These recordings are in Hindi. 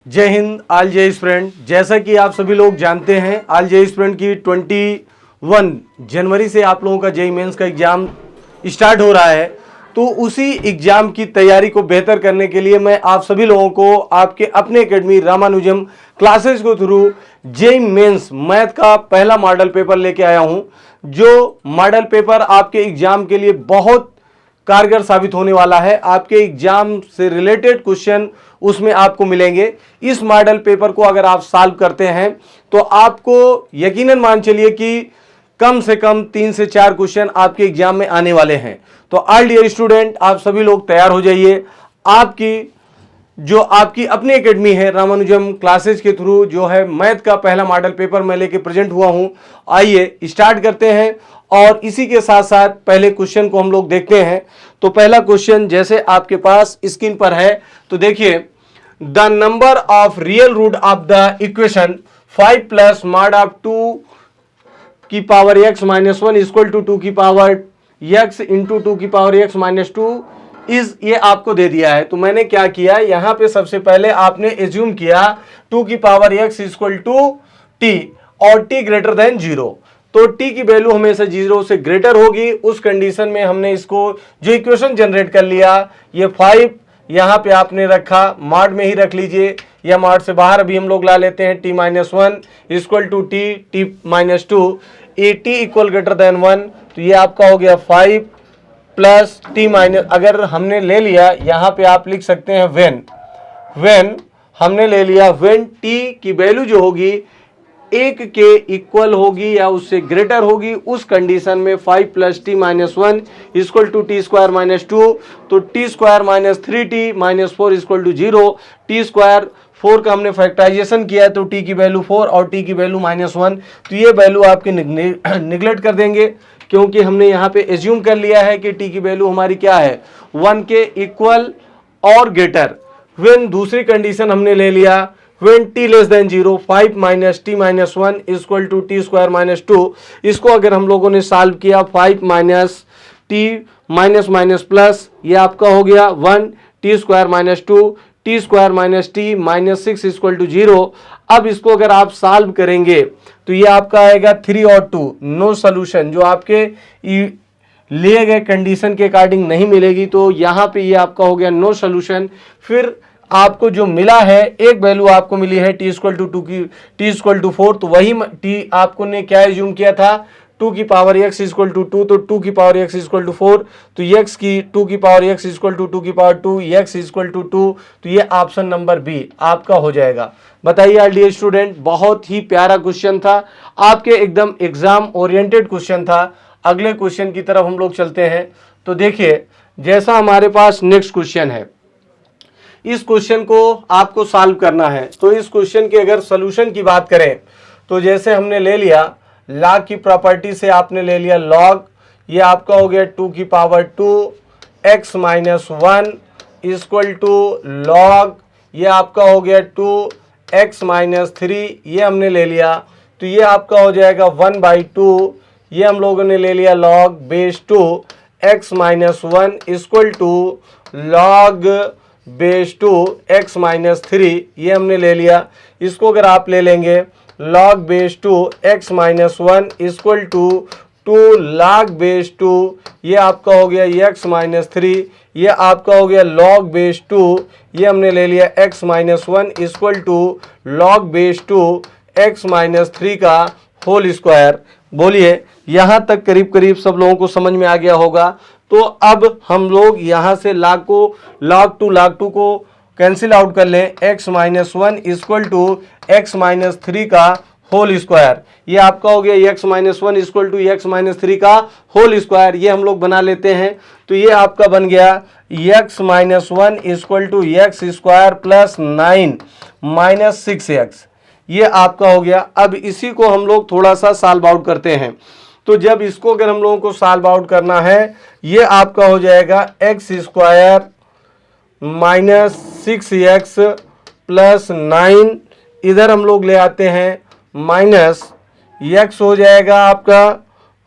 जय हिंद। ऑल जेई स्टूडेंट, जैसा कि आप सभी लोग जानते हैं ऑल जेई स्टूडेंट की 21 जनवरी से आप लोगों का जेई मेंस का एग्जाम स्टार्ट हो रहा है। तो उसी एग्जाम की तैयारी को बेहतर करने के लिए मैं आप सभी लोगों को आपके अपने एकेडमी रामानुजम क्लासेस के थ्रू जेई मेंस मैथ का पहला मॉडल पेपर लेके आया हूं, जो मॉडल पेपर आपके एग्जाम के लिए बहुत कारगर साबित होने वाला है। आपके एग्जाम से रिलेटेड क्वेश्चन उसमें आपको मिलेंगे। इस मॉडल पेपर को अगर आप सॉल्व करते हैं तो आपको यकीनन मान चलिए कि कम से कम 3 से 4 क्वेश्चन आपके एग्जाम में आने वाले हैं। तो ऑल डियर स्टूडेंट, आप सभी लोग तैयार हो जाइए। आपकी अपनी एकेडमी है रामानुजम क्लासेस के थ्रू जो है मैथ का पहला मॉडल पेपर मैं लेके प्रेजेंट हुआ हूं। आइए स्टार्ट करते हैं और इसी के साथ साथ पहले क्वेश्चन को हम लोग देखते हैं। तो पहला क्वेश्चन जैसे आपके पास स्क्रीन पर है तो देखिए, the number of real root of the equation 5 plus mod of 2 की power x minus 1 equal to 2 की पावर x इंटू 2 की पावर x माइनस 2 इस ये आपको दे दिया है। तो मैंने क्या किया, यहां पे सबसे पहले आपने एज्यूम किया 2 की power x equal to t और t ग्रेटर देन 0। तो t की वैल्यू हमेशा 0 से ग्रेटर होगी। उस कंडीशन में हमने इसको जो इक्वेशन जनरेट कर लिया, ये 5 यहां पे आपने रखा, मॉड में ही रख लीजिए या मॉड से बाहर अभी हम लोग ला लेते हैं। t minus 1 equal to t minus 2 ए t इक्वल ग्रेटर देन 1। तो ये आपका हो गया 5 प्लस t माइनस, अगर हमने ले लिया यहाँ पे आप लिख सकते हैं वेन हमने ले लिया वेन t की वैल्यू जो होगी 1 के इक्वल होगी या उससे ग्रेटर होगी, उस कंडीशन में 5 plus t minus 1 equal to t square minus 2। तो t square minus 3t minus 4 equal to 0। T square 4 का हमने फैक्टराइजेशन किया है तो t की वैल्यू 4 और t की वैल्यू माइनस 1। तो ये वैल्यू आपके निगलेक्ट कर देंगे क्योंकि हमने यहाँ पे एज्यूम कर लिया है कि t की वैल्यू हमारी क्या है 1 के इक्वल और ग्रेटर। वेन दूसरी कंडीशन हमने ले लिया when t less than 0 5 minus t minus 1 equal to t square minus 2। इसको अगर हम लोगों ने सॉल्व किया 5 minus t minus minus plus, ये आपका हो गया 1 t square minus 2 t square minus t minus 6 equal to 0। अब इसको अगर आप सॉल्व करेंगे तो ये आपका आएगा 3 और 2 नो सोल्यूशन, जो आपके लिए गए कंडीशन के अकॉर्डिंग नहीं मिलेगी। तो यहाँ पे ये आपका हो गया नो सोल्यूशन। फिर आपको जो मिला है एक वैल्यू आपको मिली है t इक्वल टू 2 की t इक्वल टू 4। तो वही t आपको ने क्या एज्यूम किया था 2 की पावर x इक्वल टू 2, तो 2 की पावर x इक्वल टू 4। तो x की 2 की पावर x इक्वल टू 2 की पावर 2 x इक्वल टू 2। तो ये ऑप्शन नंबर बी आपका हो जाएगा। बताइए ऑल डियर स्टूडेंट, बहुत ही प्यारा क्वेश्चन था, आपके एकदम एग्जाम ओरिएंटेड क्वेश्चन था। अगले क्वेश्चन की तरफ हम लोग चलते हैं। तो देखिए, जैसा हमारे पास नेक्स्ट क्वेश्चन है, इस क्वेश्चन को आपको सॉल्व करना है। तो इस क्वेश्चन के अगर सॉल्यूशन की बात करें तो जैसे हमने ले लिया लॉग की प्रॉपर्टी से, आपने ले लिया लॉग, ये आपका हो गया 2 की power 2 x minus 1 equal to log, ये आपका हो गया 2 x माइनस 3, ये हमने ले लिया। तो ये आपका हो जाएगा 1/2, ये हम लोगों ने ले लिया log base 2 x minus 1 equal to log base 2 x minus 3, ये हमने ले लिया। इसको अगर आप ले लेंगे log base 2 x minus 1 equal to 2 log base 2, ये आपका हो गया x माइनस 3, ये आपका हो गया log बेस 2, ये हमने ले लिया x minus 1 equal to log base 2 x minus 3 का होल स्क्वायर। बोलिए, यहाँ तक करीब करीब सब लोगों को समझ में आ गया होगा। तो अब हम लोग यहाँ से log 2 को कैंसिल आउट कर लें। x minus 1 equal to x minus 3 का होल स्क्वायर, ये आपका हो गया x minus 1 equal to x minus 3 का होल स्क्वायर, ये हम लोग बना लेते हैं। तो ये आपका बन गया x minus 1 equal to x square plus 9 minus 6x, ये आपका हो गया। अब इसी को हम लोग थोड़ा सा सॉल्व आउट करते हैं। तो जब इसको अगर हम लोगों को सॉल्व आउट करना है, ये आपका हो जाएगा x square minus 6x plus 9, इधर हम लोग ले आते हैं माइनस x हो जाएगा आपका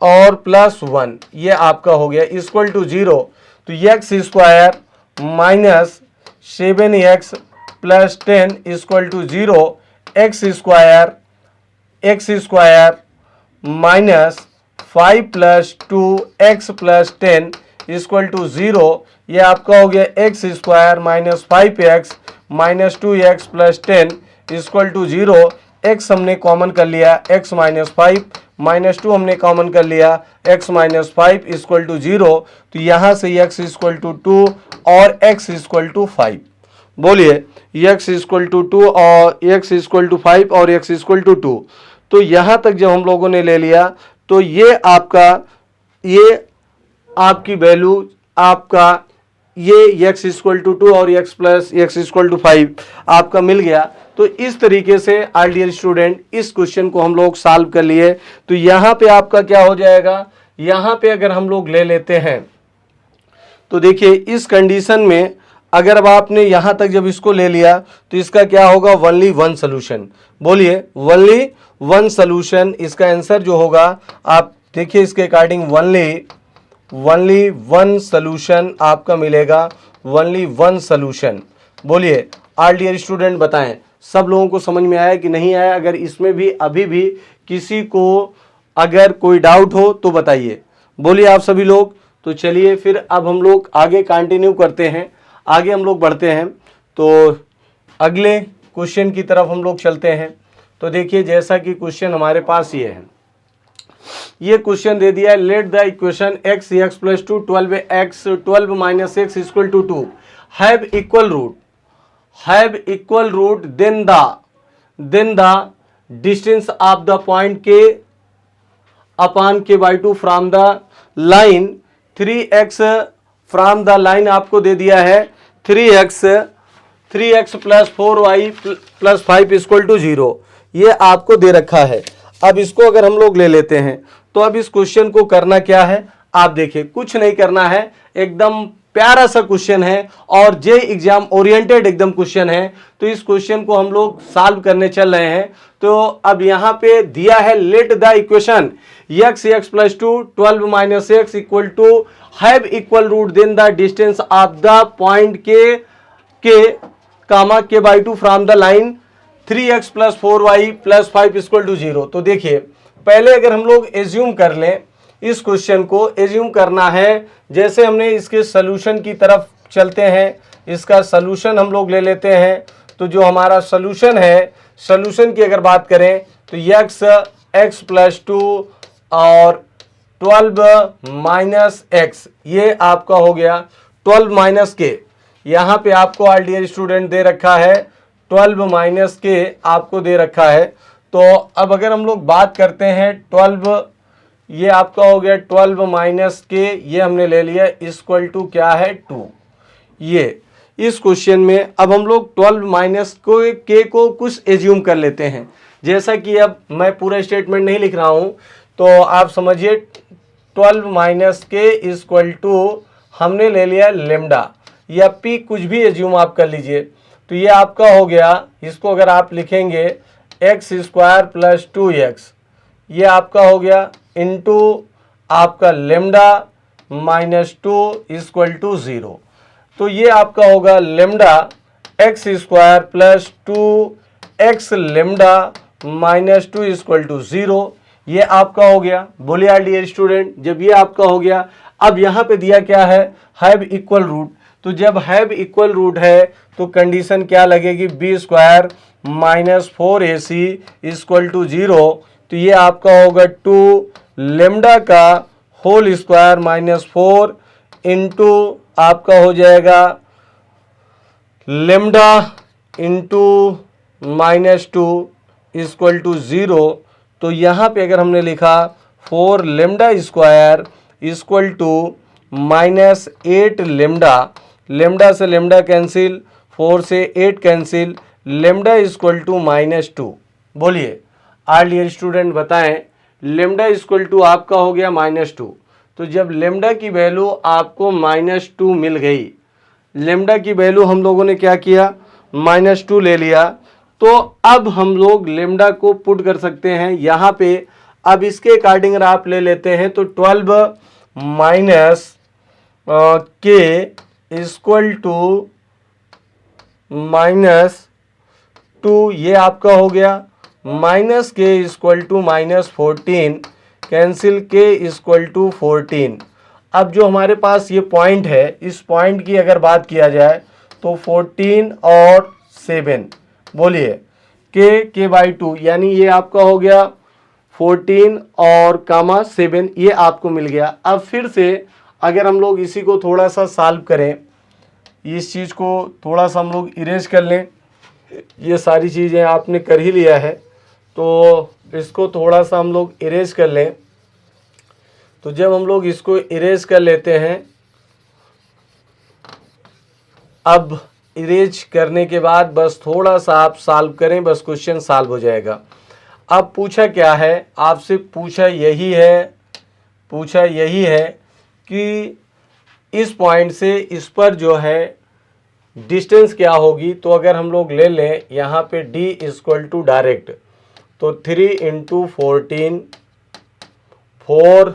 और प्लस 1, ये आपका हो गया इक्वल टू 0। तो x square minus 7x plus 10 equal to 0, x square minus 5 plus 2x plus 10 equal to 0, ये आपका हो गया x square minus 5x minus 2x plus 10 equal to 0, x हमने कॉमन कर लिया x माइनस 5 माइनस 2 हमने कॉमन कर लिया x माइनस 5 इक्वल टू 0, तो यहाँ से x इक्वल टू 2 और x इक्वल टू 5। बोलिए x इक्वल टू 2 और x इक्वल टू 5 और x इक्वल टू 2। तो यहाँ तक जब हम लोगों ने ले लिया तो ये आपकी वैल्यू आपका ये x इक्वल टू 2 और x plus x equal to 5 आपका मिल गया। तो इस तरीके से डियर स्टूडेंट इस क्वेश्चन को हम लोग सॉल्व कर लिए। तो यहाँ पे आपका क्या हो जाएगा, यहाँ पे अगर हम लोग ले लेते हैं तो देखिए इस कंडीशन में अगर अब आपने यहाँ तक जब इसको ले लिया तो इसका क्या होगा, ओनली वन सोल्यूशन। बोलिए ओनली वन सोल्यूशन, इसका आंसर जो होगा आप देखिए इसके अकॉर्डिंग ओनली वन सोल्यूशन आपका मिलेगा, ओनली वन सोल्यूशन। बोलिए ऑल डियर स्टूडेंट बताएं सब लोगों को समझ में आया कि नहीं आया? अगर इसमें भी अभी भी किसी को अगर कोई डाउट हो तो बताइए। बोलिए आप सभी लोग। तो चलिए फिर अब हम लोग आगे कंटिन्यू करते हैं, आगे हम लोग बढ़ते हैं। तो अगले क्वेश्चन की तरफ हम लोग चलते हैं। तो देखिए जैसा कि क्वेश्चन हमारे पास ये है, ये क्वेश्चन दे दिया है let the equation x plus 2 12 minus x equal to 2 have equal root then the distance of the point k upon k/2 from the line 3x from the line आपको दे दिया है 3x plus 4y plus 5 equal to 0, ये आपको दे रखा है। अब इसको अगर हम लोग ले लेते हैं तो अब इस क्वेश्चन को करना क्या है, आप देखिए कुछ नहीं करना है, एकदम प्यारा सा क्वेश्चन है और जे एग्जाम ओरिएंटेड एकदम क्वेश्चन है। तो इस क्वेश्चन को हम लोग सॉल्व करने चल रहे हैं। तो अब यहाँ पे दिया है let the equation x plus 2 12 minus x equal to have equal root then the distance of the point k comma k/2 from the line 3x plus 4y plus 5 equal to 0। तो देखिए पहले अगर हम लोग एज्यूम कर लें, इस क्वेश्चन को एज्यूम करना है जैसे हमने इसके सॉल्यूशन की तरफ चलते हैं, इसका सॉल्यूशन हम लोग ले लेते हैं। तो जो हमारा सॉल्यूशन है, सॉल्यूशन की अगर बात करें तो x प्लस 2 और 12 माइनस x, ये आपका हो गया 12 माइनस के, यहाँ पे आपको ऑल डियर स्टूडेंट दे रखा है 12 माइनस के आपको दे रखा है। तो अब अगर हम लोग बात करते हैं 12, ये आपका हो गया 12 माइनस के, ये हमने ले लिया इक्वल टू क्या है 2। ये इस क्वेश्चन में अब हम लोग 12 माइनस के को कुछ एज्यूम कर लेते हैं, जैसा कि अब मैं पूरा स्टेटमेंट नहीं लिख रहा हूँ तो आप समझिए 12 माइनस के इक्वल टू हमने ले लिया लेमडा या पी, कुछ भी एज्यूम आप कर लीजिए। तो ये आपका हो गया, इसको अगर आप लिखेंगे एक्स स्क्वायर प्लस 2x, ये आपका हो गया इनटू आपका लेमडा माइनस 2 इक्वल टू 0। तो ये आपका होगा lambda x square plus 2x lambda minus 2 equal to 0, ये आपका हो गया। बोलिए डियर स्टूडेंट, जब ये आपका हो गया अब यहाँ पे दिया क्या है, हैव इक्वल रूट। तो जब हैव इक्वल रूट है तो कंडीशन क्या लगेगी, b square minus 4ac equal to 0। तो ये आपका होगा 2 लेमडा का होल स्क्वायर माइनस 4 इंटू आपका हो जाएगा lambda into minus 2 equal to 0। तो यहाँ पे अगर हमने लिखा 4 lambda square equal to minus 8 lambda, lambda से लेमडा कैंसिल, 4 से 8 cancel, lambda equal to minus 2। बोलिए ऑल डियर स्टूडेंट बताएं, लेमडा इक्वल टू आपका हो गया माइनस 2। तो जब लेमडा की वैल्यू आपको माइनस 2 मिल गई, लेमडा की वैल्यू हम लोगों ने क्या किया, माइनस 2 ले लिया। तो अब हम लोग लेमडा को पुट कर सकते हैं यहाँ पे। अब इसके अकॉर्डिंग अगर आप ले लेते हैं तो 12 माइनस के इक्वल टू -2 ये आपका हो गया, -k equal to -14, cancel k equal to 14। अब जो हमारे पास ये पॉइंट है, इस पॉइंट की अगर बात किया जाए तो 14 और 7, बोलिए k/2, यानी ये आपका हो गया 14 और 7, ये आपको मिल गया। अब फिर से अगर हम लोग इसी को थोड़ा सा सॉल्व करें, इस चीज़ को थोड़ा सा हम लोग इरेज कर लें, ये सारी चीज़ें आपने कर ही लिया है, तो इसको थोड़ा सा हम लोग इरेज कर लें। तो जब हम लोग इसको इरेज कर लेते हैं, अब इरेज करने के बाद बस थोड़ा सा आप सॉल्व करें, बस क्वेश्चन सॉल्व हो जाएगा। अब पूछा क्या है आपसे, पूछा यही है कि इस पॉइंट से इस पर जो है डिस्टेंस क्या होगी। तो अगर हम लोग ले लें यहाँ पे d इक्वल टू डायरेक्ट, तो 3 × 14,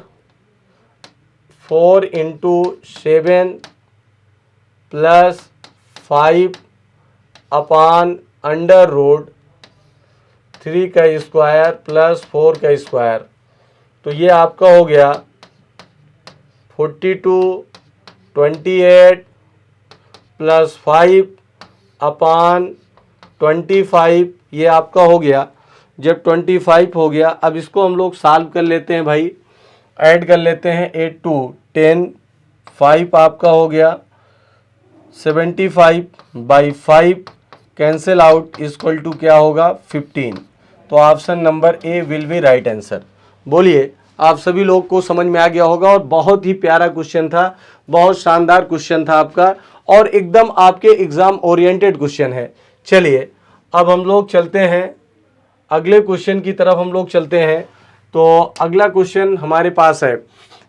4 × 7 प्लस 5 अपान √3 का स्क्वायर प्लस 4 का स्क्वायर। तो ये आपका हो गया 42, 28 प्लस 5 अपान 25, ये आपका हो गया। जब 25 हो गया, अब इसको हम लोग सॉल्व कर लेते हैं भाई, ऐड कर लेते हैं। 8 2 10, 5 आपका हो गया 75/5, कैंसिल आउट इक्वल टू क्या होगा 15। तो option number A will be right answer. बोलिए, आप सभी लोग को समझ में आ गया होगा और बहुत ही प्यारा क्वेश्चन था, बहुत शानदार क्वेश्चन था आपका और एकदम आपके एग्जाम ओरिएंटेड क्वेश्चन है। चलिए अब हम लोग चलते हैं अगले क्वेश्चन की तरफ, हम लोग चलते हैं। तो अगला क्वेश्चन हमारे पास है,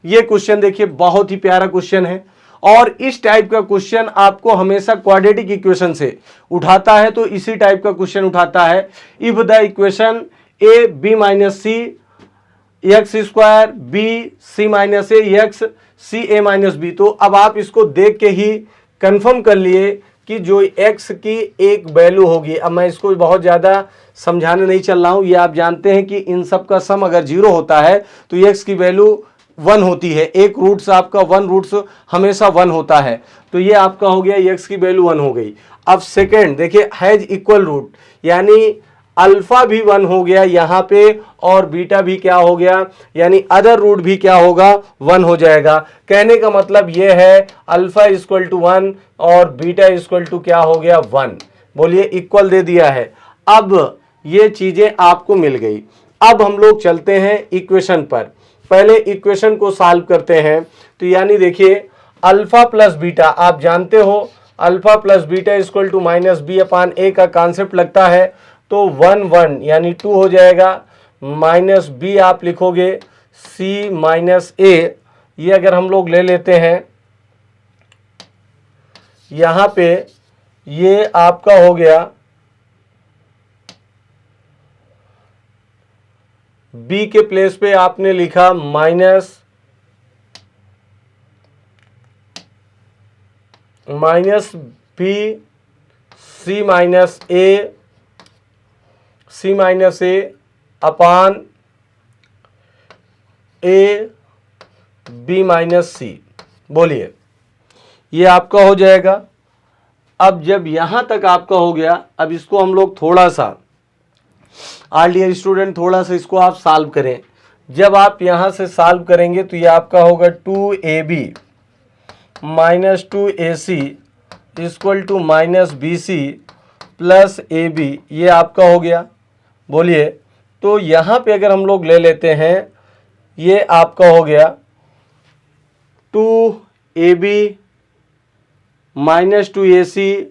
ये क्वेश्चन देखिए बहुत ही प्यारा क्वेश्चन है और इस टाइप का क्वेश्चन आपको हमेशा क्वाड्रेटिक इक्वेशन से उठाता है, तो इसी टाइप का क्वेश्चन उठाता है। If the equation a b minus c x square b c minus a x c a minus b, तो अब आप इसको देख के ही कंफर्म कर लिए कि जो x की एक वैल्यू होगी। अब मैं इसको बहुत ज़्यादा समझाने नहीं चल रहा हूँ, ये आप जानते हैं कि इन सब का सम अगर 0 होता है तो x की वैल्यू 1 होती है। एक रूट्स आपका 1 रूट्स हमेशा 1 होता है, तो ये आपका हो गया x की वैल्यू 1 हो गई। अब सेकेंड देखिए, हैज इक्वल रूट, यानी अल्फा भी 1 हो गया यहाँ पे और बीटा भी क्या हो गया, यानी अदर रूट भी क्या होगा 1 हो जाएगा। कहने का मतलब ये है अल्फा इक्वल टू 1 और बीटा इक्वल टू क्या हो गया 1। बोलिए, इक्वल दे दिया है। अब ये चीजें आपको मिल गई। अब हम लोग चलते हैं इक्वेशन पर, पहले इक्वेशन को सॉल्व करते हैं। तो यानी देखिए अल्फा प्लस बीटा, आप जानते हो alpha plus beta equal to -b/a का कॉन्सेप्ट लगता है। तो 1 1 यानी 2 हो जाएगा, माइनस b आप लिखोगे c माइनस a। ये अगर हम लोग ले लेते हैं यहाँ पे, ये आपका हो गया b के प्लेस पे आपने लिखा minus b c minus a upon a b minus c। बोलिए, ये आपका हो जाएगा। अब जब यहां तक आपका हो गया, अब इसको हम लोग थोड़ा सा, ऑल डियर स्टूडेंट, थोड़ा सा इसको आप सॉल्व करें। जब आप यहां से सॉल्व करेंगे तो ये आपका होगा 2ab minus 2ac equal to minus bc plus ab, ये आपका हो गया। बोलिए, तो यहाँ पे अगर हम लोग ले लेते हैं, ये आपका हो गया 2ab minus 2ac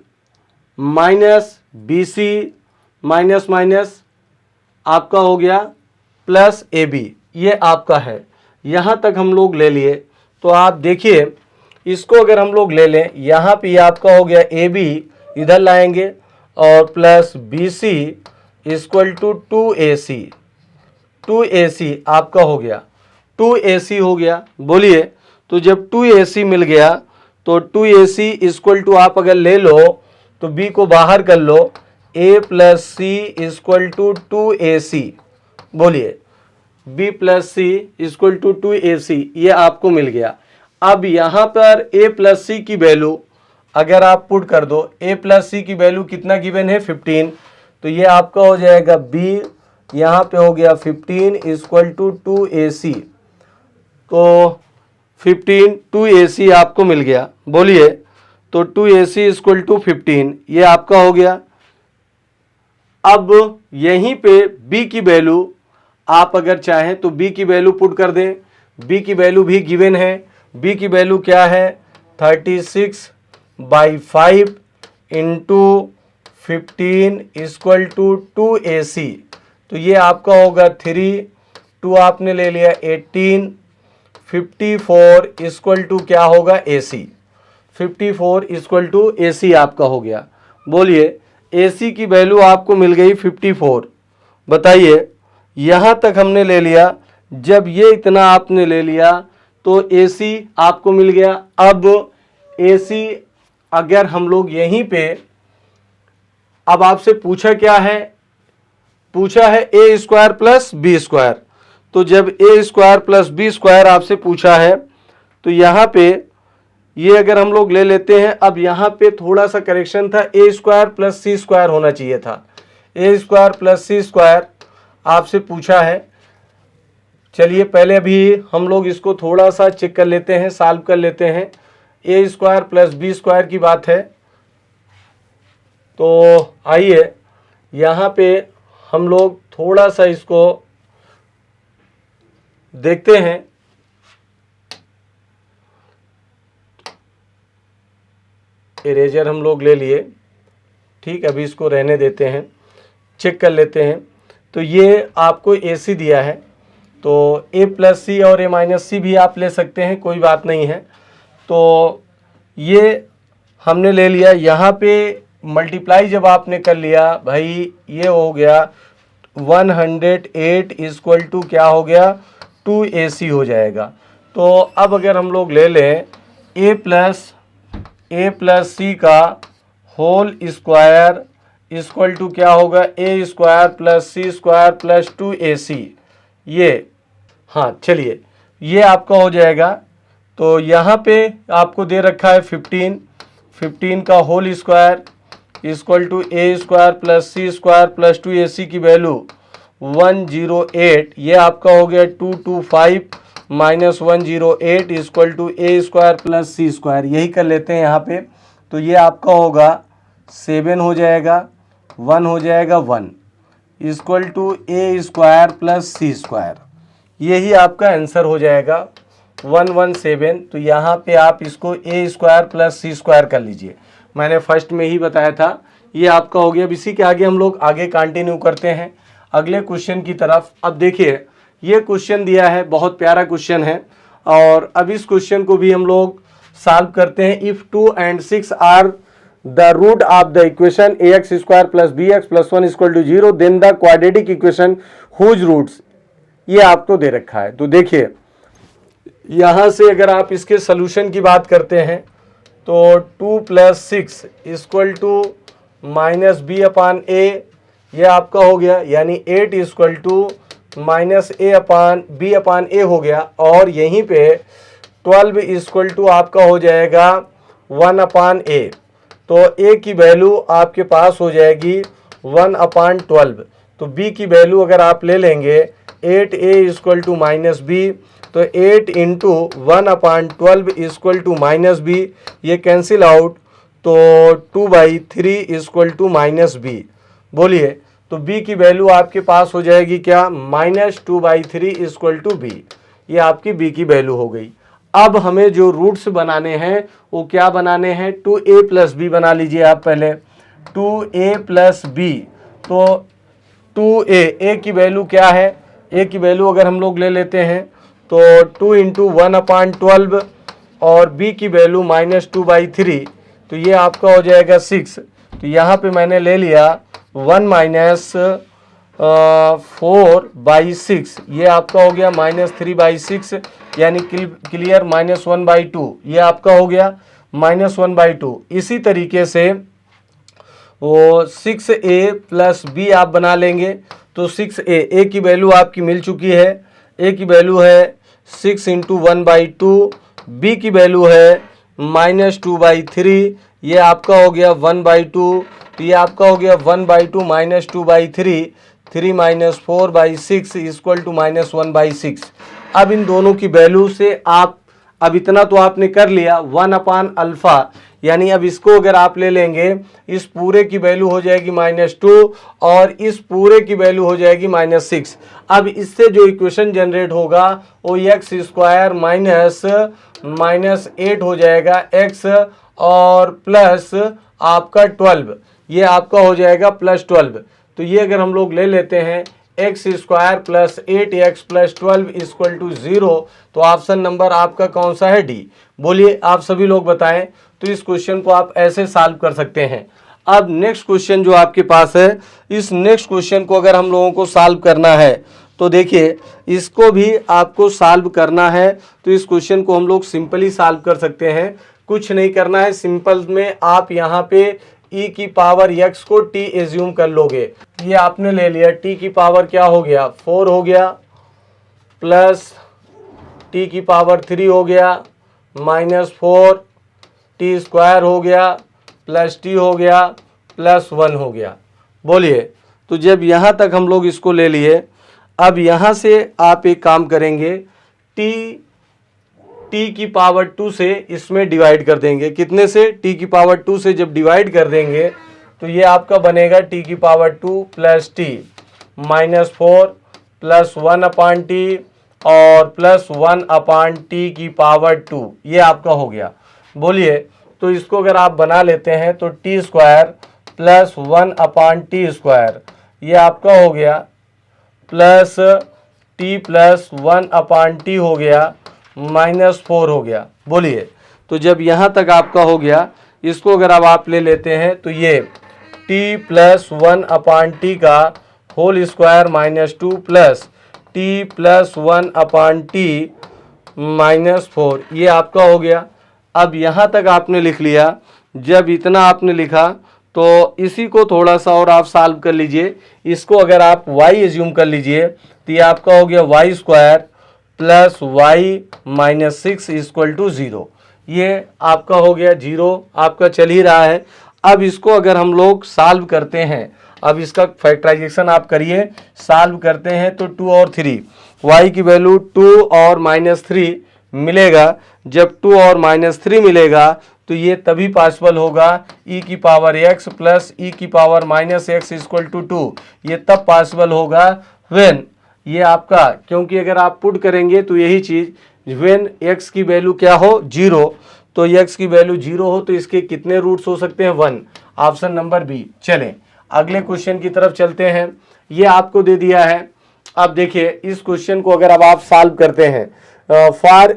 minus bc minus minus आपका हो गया प्लस ab, ये आपका है। यहाँ तक हम लोग ले लिए। तो आप देखिए इसको अगर हम लोग ले लें, यहाँ पे आपका हो गया ab, इधर लाएंगे और plus bc equal to 2ac आपका हो गया, 2ac हो गया। बोलिए, तो जब 2ac मिल गया तो 2ac इक्वल टू आप अगर ले लो तो b को बाहर कर लो, a plus c equal to 2ac। बोलिए, b plus c equal to 2ac, ये आपको मिल गया। अब यहाँ पर a प्लस सी की वैल्यू अगर आप पुट कर दो, a प्लस सी की वैल्यू कितना गिवन है 15, तो ये आपका हो जाएगा b, यहाँ पे हो गया 15 इक्वल टू 2ac। तो 15 2ac आपको मिल गया। बोलिए, तो 2ac इक्वल टू 15, ये आपका हो गया। अब यहीं पे b की वैल्यू आप अगर चाहें तो b की वैल्यू पुट कर दें। b की वैल्यू भी गिवन है। b की वैल्यू क्या है, 36/5 इंटू 15 इक्वल टू 2ac। तो ये आपका होगा 3, 2 आपने ले लिया 18, 54 इक्वल टू क्या होगा AC। 54 इक्वल टू AC आपका हो गया। बोलिए, AC की वैल्यू आपको मिल गई 54। बताइए, यहाँ तक हमने ले लिया। जब ये इतना आपने ले लिया तो AC आपको मिल गया। अब AC अगर हम लोग यहीं पे, अब आपसे पूछा क्या है, पूछा है a square plus b square. तो जब a square plus b square आपसे पूछा है तो यहाँ पे ये अगर हम लोग ले लेते हैं, अब यहाँ पे थोड़ा सा करेक्शन था, a square plus c square होना चाहिए था। a square plus c square आपसे पूछा है। चलिए पहले अभी हम लोग इसको थोड़ा सा चेक कर लेते हैं, सॉल्व कर लेते हैं। a square plus b square की बात है, तो आइए यहाँ पे हम लोग थोड़ा सा इसको देखते हैं। इरेजर हम लोग ले लिए, ठीक, अभी इसको रहने देते हैं, चेक कर लेते हैं। तो ये आपको AC दिया है, तो a प्लस सी और a माइनस सी भी आप ले सकते हैं, कोई बात नहीं है। तो ये हमने ले लिया। यहाँ पे मल्टीप्लाई जब आपने कर लिया भाई, ये हो गया 108 इक्वल टू क्या हो गया 2AC हो जाएगा। तो अब अगर हम लोग ले लें a प्लस सी का होल स्क्वायर इक्वल टू क्या होगा a square plus c square plus 2AC, ये, हाँ चलिए ये आपका हो जाएगा। तो यहाँ पे आपको दे रखा है 15 का whole square equal to a square plus c square plus 2AC की वैल्यू 108, ये आपका हो गया 225 minus 108 equal to a square plus c square. यही कर लेते हैं यहाँ पे। तो ये आपका होगा 7 हो जाएगा, 1 हो जाएगा 1 equal to a square plus c square. यही आपका आंसर हो जाएगा 117। तो यहाँ पे आप इसको a square plus c square कर लीजिए, मैंने फर्स्ट में ही बताया था। ये आपका हो गया। अब इसी के आगे हम लोग आगे कंटिन्यू करते हैं अगले क्वेश्चन की तरफ। अब देखिए, ये क्वेश्चन दिया है, बहुत प्यारा क्वेश्चन है, और अब इस क्वेश्चन को भी हम लोग सॉल्व करते हैं। If 2 and 6 are the root of the equation ax square plus bx plus 1 equal to 0, then the quadratic equation whose roots, ये आपको दे रखा है। तो देखिए, यहाँ से अगर आप इसके सोल्यूशन की बात करते हैं तो 2 plus 6 equal to minus B upon A, ये आपका हो गया, यानी 8 equal to minus A upon B upon A हो गया। और यहीं पे 12 इक्वल टू आपका हो जाएगा 1 अपान ए। तो ए की वैल्यू आपके पास हो जाएगी 1 अपान 12। तो बी की वैल्यू अगर आप ले लेंगे 8a equal to minus b, तो 8 into 1 upon 12 equal to minus b, ये कैंसिल आउट, तो 2/3 इक्वल टू माइनस बी। बोलिए, तो b की वैल्यू आपके पास हो जाएगी क्या, -2/3 इक्वल टू बी। ये आपकी b की वैल्यू हो गई। अब हमें जो रूट्स बनाने हैं वो क्या बनाने हैं, 2a प्लस बी बना लीजिए आप पहले, 2a प्लस बी। तो 2a की वैल्यू क्या है, a की वैल्यू अगर हम लोग ले लेते हैं तो 2 इंटू 1 अपान 12 और b की वैल्यू -2/3, तो ये आपका हो जाएगा 6। तो यहाँ पे मैंने ले लिया 1 माइनस 4/6, ये आपका हो गया -3/6, यानी क्लियर -1/2, ये आपका हो गया -1/2। इसी तरीके से वो 6a प्लस b आप बना लेंगे तो 6a की वैल्यू आपकी मिल चुकी है। a की वैल्यू है 6 इंटू 1/2, b की वैल्यू है -2/3, ये आपका हो गया 1/2, तो ये आपका हो गया 1/2 -2/3, 3 - 4/6 इक्वल टू -1/6। अब इन दोनों की वैल्यू से आप, अब इतना तो आपने कर लिया 1/α, यानी अब इसको अगर आप ले लेंगे, इस पूरे की वैल्यू हो जाएगी -2 और इस पूरे की वैल्यू हो जाएगी -6। अब इससे जो इक्वेशन जनरेट होगा वो x² -8 हो जाएगा x और प्लस आपका 12, ये आपका हो जाएगा +12। तो ये अगर हम लोग ले लेते हैं x² + 8x + 12 इक्वल टू 0, तो ऑप्शन नंबर आपका कौन सा है? डी। बोलिए आप सभी लोग बताएं। तो इस क्वेश्चन को आप ऐसे सॉल्व कर सकते हैं। अब नेक्स्ट क्वेश्चन जो आपके पास है, इस नेक्स्ट क्वेश्चन को अगर हम लोगों को सॉल्व करना है तो देखिए इसको भी आपको सॉल्व करना है। तो इस क्वेश्चन को हम लोग सिंपली सॉल्व कर सकते हैं, कुछ नहीं करना है। सिंपल में आप यहाँ पे e की पावर x को t एज्यूम कर लोगे। ये आपने ले लिया, t की पावर क्या हो गया 4 हो गया, प्लस t की पावर 3 हो गया, -4 t² हो गया, प्लस t हो गया, +1 हो गया। बोलिए, तो जब यहाँ तक हम लोग इसको ले लिए, अब यहाँ से आप एक काम करेंगे, t की पावर 2 से इसमें डिवाइड कर देंगे। कितने से? t की पावर 2 से जब डिवाइड कर देंगे तो ये आपका बनेगा t की power 2 plus t -4 plus 1/t और +1/t की पावर 2, ये आपका हो गया। बोलिए, तो इसको अगर आप बना लेते हैं तो t² प्लस 1/t², ये आपका हो गया, प्लस t प्लस 1/t हो गया, -4 हो गया। बोलिए, तो जब यहाँ तक आपका हो गया, इसको अगर अब आप ले लेते हैं तो ये t प्लस 1/t का whole square -2 plus t plus 1/t -4, ये आपका हो गया। अब यहाँ तक आपने लिख लिया। जब इतना आपने लिखा तो इसी को थोड़ा सा और आप सॉल्व कर लीजिए। इसको अगर आप y एज्यूम कर लीजिए तो ये आपका हो गया y² plus y -6 equal to 0, ये आपका हो गया 0, आपका चल ही रहा है। अब इसको अगर हम लोग सॉल्व करते हैं, अब इसका फैक्टराइजेशन आप करिए, सॉल्व करते हैं तो 2 और 3, y की वैल्यू 2 और -3 मिलेगा। जब 2 और -3 मिलेगा तो ये तभी पॉसिबल होगा e की पावर x प्लस e की पावर -x इक्वल टू 2, ये तब पॉसिबल होगा व्हेन, ये आपका, क्योंकि अगर आप पुट करेंगे तो यही चीज़, व्हेन x की वैल्यू क्या हो 0, तो x की वैल्यू 0 हो तो इसके कितने रूट्स हो सकते हैं? 1, ऑप्शन नंबर बी। चलें अगले क्वेश्चन की तरफ चलते हैं। ये आपको दे दिया है। अब देखिए इस क्वेश्चन को अगर अब आप सॉल्व करते हैं, for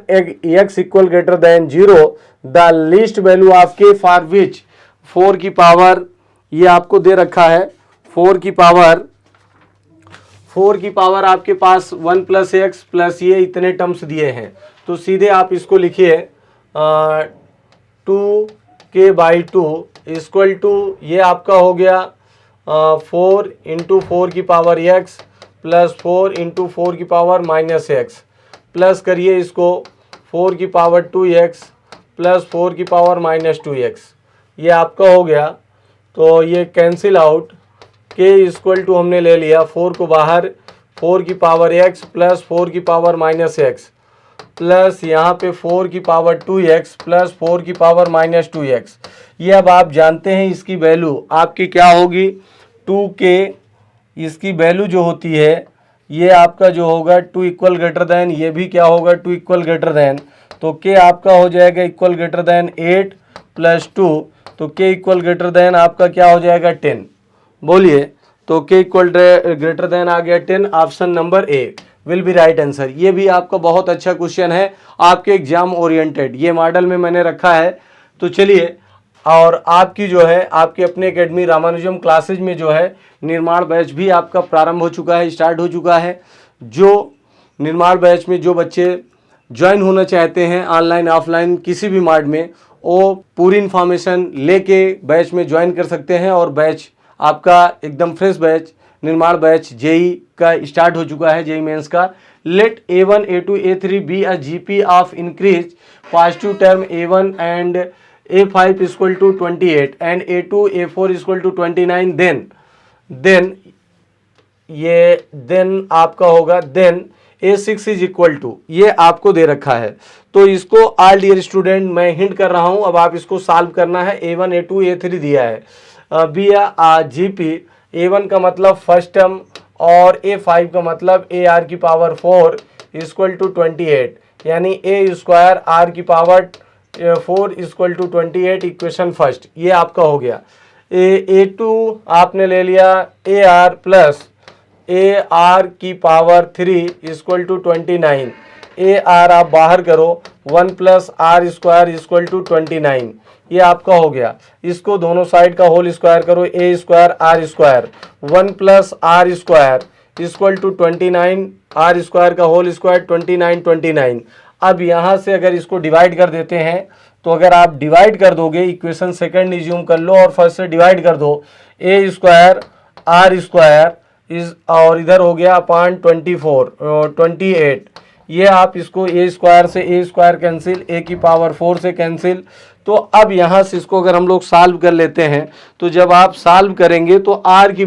x equal greater than 0 the least value of k for which 4 की पावर, ये आपको दे रखा है 4 की पावर आपके पास 1 + x प्लस ये इतने टर्म्स दिए हैं। तो सीधे आप इसको लिखिए 2k/2 इक्वल टू, ये आपका हो गया 4 × 4 की पावर x प्लस 4 × 4 की पावर -x, प्लस करिए इसको 4 की पावर 2x प्लस 4 की पावर -2x, ये आपका हो गया। तो ये cancel out, k equal to हमने ले लिया 4 को बाहर, 4 की पावर x प्लस 4 की पावर -x प्लस यहाँ पे 4 की पावर 2x प्लस 4 की पावर -2x। ये अब आप जानते हैं इसकी वैल्यू आपकी क्या होगी 2k, इसकी वैल्यू जो होती है ये आपका जो होगा 2 इक्वल ग्रेटर देन, ये भी क्या होगा 2 इक्वल ग्रेटर देन, तो k आपका हो जाएगा इक्वल ग्रेटर देन 8 प्लस 2, तो k इक्वल ग्रेटर देन आपका क्या हो जाएगा 10। बोलिए, तो k इक्वल ग्रेटर देन आ गया 10, option number A will be right answer. ये भी आपका बहुत अच्छा क्वेश्चन है, आपके एग्जाम ओरिएंटेड, ये मॉडल में मैंने रखा है। तो चलिए, और आपकी जो है आपके अपने एकेडमी रामानुजम क्लासेज में जो है निर्माण बैच भी आपका प्रारंभ हो चुका है, स्टार्ट हो चुका है। जो निर्माण बैच में जो बच्चे ज्वाइन होना चाहते हैं ऑनलाइन ऑफलाइन किसी भी मोड में, वो पूरी इन्फॉर्मेशन लेके बैच में ज्वाइन कर सकते हैं। और बैच आपका एकदम fresh batch, Nirman batch JEE का स्टार्ट हो चुका है, जेई मेंस का। Let A1 A2 A3 be a GP of increasing positive term A1 and A5 equal to 28 and A2 A4 equal to 29, then आपका होगा then A6 is equal to, ये आपको दे रखा है। तो इसको ऑल डियर स्टूडेंट मैं हिंट कर रहा हूं, अब आप इसको सॉल्व करना है। A1 A2 A3 दिया है, बी GP, A1 का मतलब फर्स्ट टर्म और A5 का मतलब AR की पावर 4 इक्वल टू 28, यानी A स्क्वायर R की power 4 equal to 28, equation first, ये आपका हो गया। A2 आपने ले लिया AR प्लस AR की पावर 3 इक्वल टू 29, AR आप बाहर करो, 1 plus R square equal to 29, ये आपका हो गया। इसको दोनों साइड का होल स्क्वायर करो, A square R square, 1 plus R square equal to 29, R square का होल स्क्वायर 29। अब यहाँ से अगर इसको डिवाइड कर देते हैं, तो अगर आप डिवाइड कर दोगे, इक्वेशन सेकंड रिज्यूम कर लो और फर्स्ट से डिवाइड कर दो, A स्क्वायर R स्क्वायर इस और इधर हो गया अपॉन 28, ये आप इसको A स्क्वायर से A स्क्वायर कैंसिल, A की पावर 4 से कैंसिल। तो अब यहाँ से इसको अगर हम लोग सॉल्व कर लेते हैं, तो जब आप सॉल्व करेंगे तो R की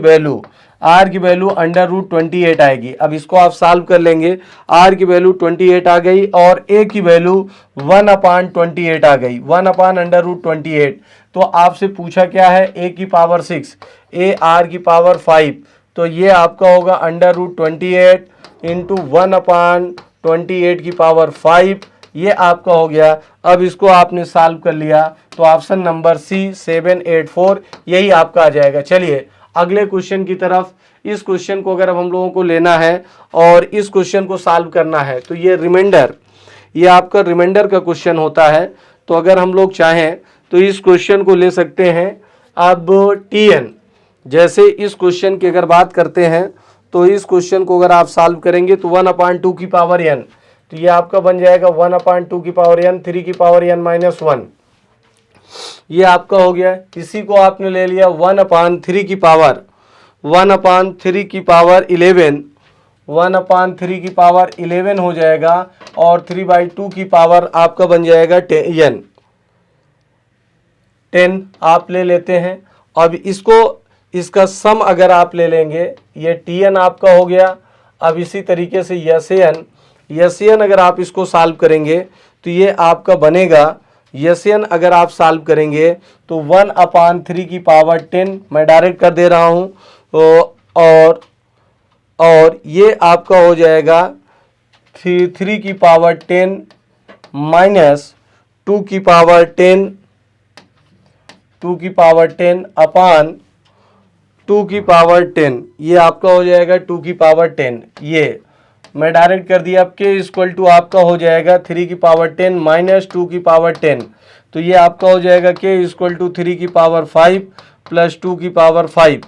वैल्यू अंडर रूट 28 आएगी। अब इसको आप सॉल्व कर लेंगे, R की वैल्यू 28 आ गई और A की वैल्यू 1/28 आ गई, 1 अंडर रूट 28। तो आपसे पूछा क्या है, A की पावर 6, AR की पावर 5, तो ये आपका होगा अंडर रूट 28 इंटू 1/28 की पावर 5, ये आपका हो गया। अब इसको आपने सॉल्व कर लिया, तो ऑप्शन नंबर C 784 यही आपका आ जाएगा। चलिए अगले क्वेश्चन की तरफ। इस क्वेश्चन को अगर अब हम लोगों को लेना है और इस क्वेश्चन को सॉल्व करना है, तो ये रिमाइंडर, ये आपका रिमाइंडर का क्वेश्चन होता है। तो अगर हम लोग चाहें तो इस क्वेश्चन को ले सकते हैं। अब TN, जैसे इस क्वेश्चन की अगर बात करते हैं, तो इस क्वेश्चन को अगर आप सॉल्व करेंगे तो 1/2 की पावर n, तो ये आपका बन जाएगा 1/2 की पावर n, 3 की पावर n माइनस 1, ये आपका हो गया। इसी को आपने ले लिया 1/3 की पावर 11 हो जाएगा, और 3/2 की पावर आपका बन जाएगा 10 आप ले लेते हैं। अब इसका सम अगर आप ले लेंगे, ये TN आपका हो गया। अब इसी तरीके से SN अगर आप इसको सॉल्व करेंगे तो ये आपका बनेगा, SN अगर आप सॉल्व करेंगे तो 1/3 की पावर 10 मैं डायरेक्ट कर दे रहा हूँ, और ये आपका हो जाएगा 3 की पावर 10 माइनस 2 की पावर 10 अपॉन 2 की पावर 10, ये आपका हो जाएगा 2 की पावर 10, ये मैं डायरेक्ट कर दिया। अब K इक्वल टू आपका हो जाएगा 3 की पावर 10 माइनस 2 की पावर 10, तो ये आपका हो जाएगा K इक्वल टू 3 की पावर 5 प्लस 2 की पावर 5,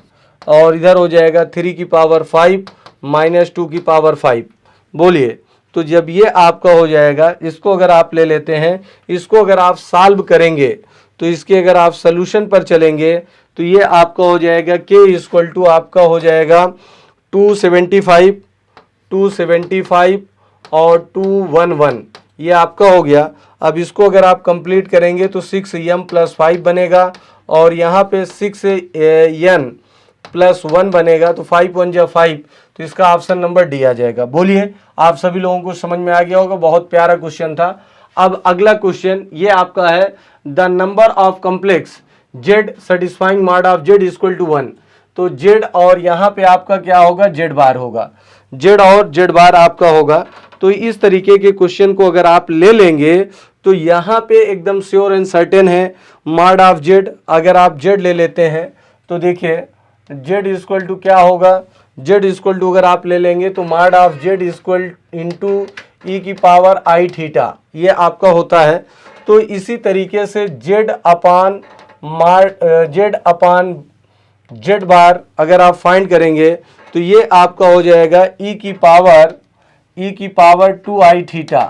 और इधर हो जाएगा 3 की पावर 5 माइनस 2 की पावर 5। बोलिए, तो जब ये आपका हो जाएगा, इसको अगर आप ले लेते हैं, इसको अगर आप सॉल्व करेंगे, तो इसके अगर आप सोल्यूशन पर चलेंगे, तो ये आपका हो जाएगा K इक्वल टू आपका हो जाएगा 275 और 211, ये आपका हो गया। अब इसको अगर आप कंप्लीट करेंगे तो 6m प्लस 5 बनेगा, और यहाँ पे 6n प्लस 1 बनेगा, तो 5 1 जा 5, तो इसका ऑप्शन नंबर डी आ जाएगा। बोलिए, आप सभी लोगों को समझ में आ गया होगा, बहुत प्यारा क्वेश्चन था। अब अगला क्वेश्चन ये आपका है, the number of complex Z satisfying mod of Z equal to 1। तो Z और यहाँ पे आपका क्या होगा, Z बार होगा, Z और Z बार आपका होगा। तो इस तरीके के क्वेश्चन को अगर आप ले लेंगे, तो यहाँ पे एकदम श्योर एंड सर्टेन है मॉड ऑफ Z। अगर आप Z ले लेते हैं तो देखिए Z इक्वल टू क्या होगा, Z इक्वल टू अगर आप ले लेंगे तो mod of Z equal into e की पावर आई थीटा, ये आपका होता है। तो इसी तरीके से Z अपान Z बार अगर आप फाइंड करेंगे, तो ये आपका हो जाएगा ई की पावर 2 आई थीटा,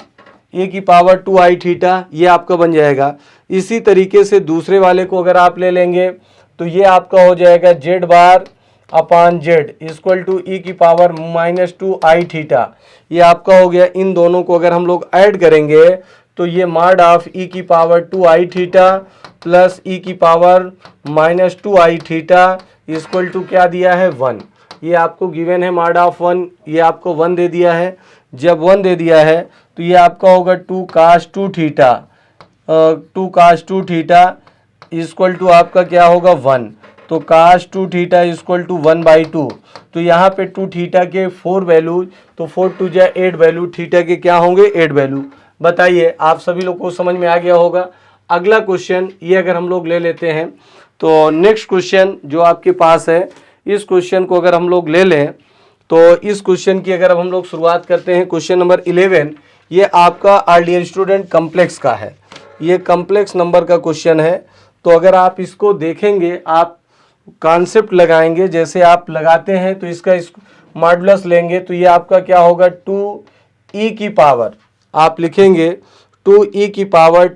ए की पावर 2i थीटा, ये आपका बन जाएगा। इसी तरीके से दूसरे वाले को अगर आप ले लेंगे तो ये आपका हो जाएगा Z bar upon Z equal to e की पावर -2i थीटा, ये आपका हो गया। इन दोनों को अगर हम लोग ऐड करेंगे तो ये मॉड ऑफ ई की पावर 2i थीटा प्लस ई की power -2i theta equal to क्या दिया है 1, ये आपको गिवन है मॉड ऑफ 1, ये आपको 1 दे दिया है। जब 1 दे दिया है तो ये आपका होगा 2 cos 2 theta, 2 cos 2 theta equal to आपका क्या होगा 1, तो cos 2 थीटा इक्वल टू 1/2। तो यहाँ पे 2 थीटा के 4 वैल्यू, तो 4 2 जा 8 वैल्यू, थीटा के क्या होंगे 8 वैल्यू। बताइए आप सभी लोग को समझ में आ गया होगा। अगला क्वेश्चन ये अगर हम लोग ले लेते हैं तो नेक्स्ट क्वेश्चन जो आपके पास है, इस क्वेश्चन को अगर हम लोग ले लें तो इस क्वेश्चन की अगर हम लोग शुरुआत करते हैं, क्वेश्चन नंबर 11, ये आपका आरडीएल स्टूडेंट कॉम्प्लेक्स का है, ये कॉम्प्लेक्स नंबर का क्वेश्चन है। तो अगर आप इसको देखेंगे, आप कॉन्सेप्ट लगाएंगे, जैसे आप लगाते हैं तो इसका मॉडुलस लेंगे तो ये आपका क्या होगा 2e की पावर, आप लिखेंगे 2e की पावर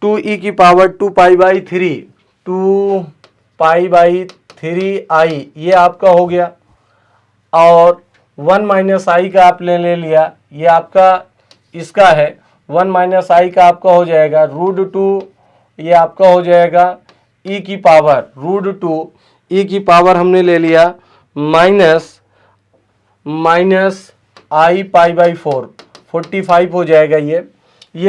2e की पावर 2π/3, 2π/3i, ये आपका हो गया। और 1 - i का आप ले लिया, ये आपका इसका है 1 - i का आपका हो जाएगा √2, ये आपका हो जाएगा e की पावर √2, e की पावर हमने ले लिया माइनस i π/4, 45 हो जाएगा। ये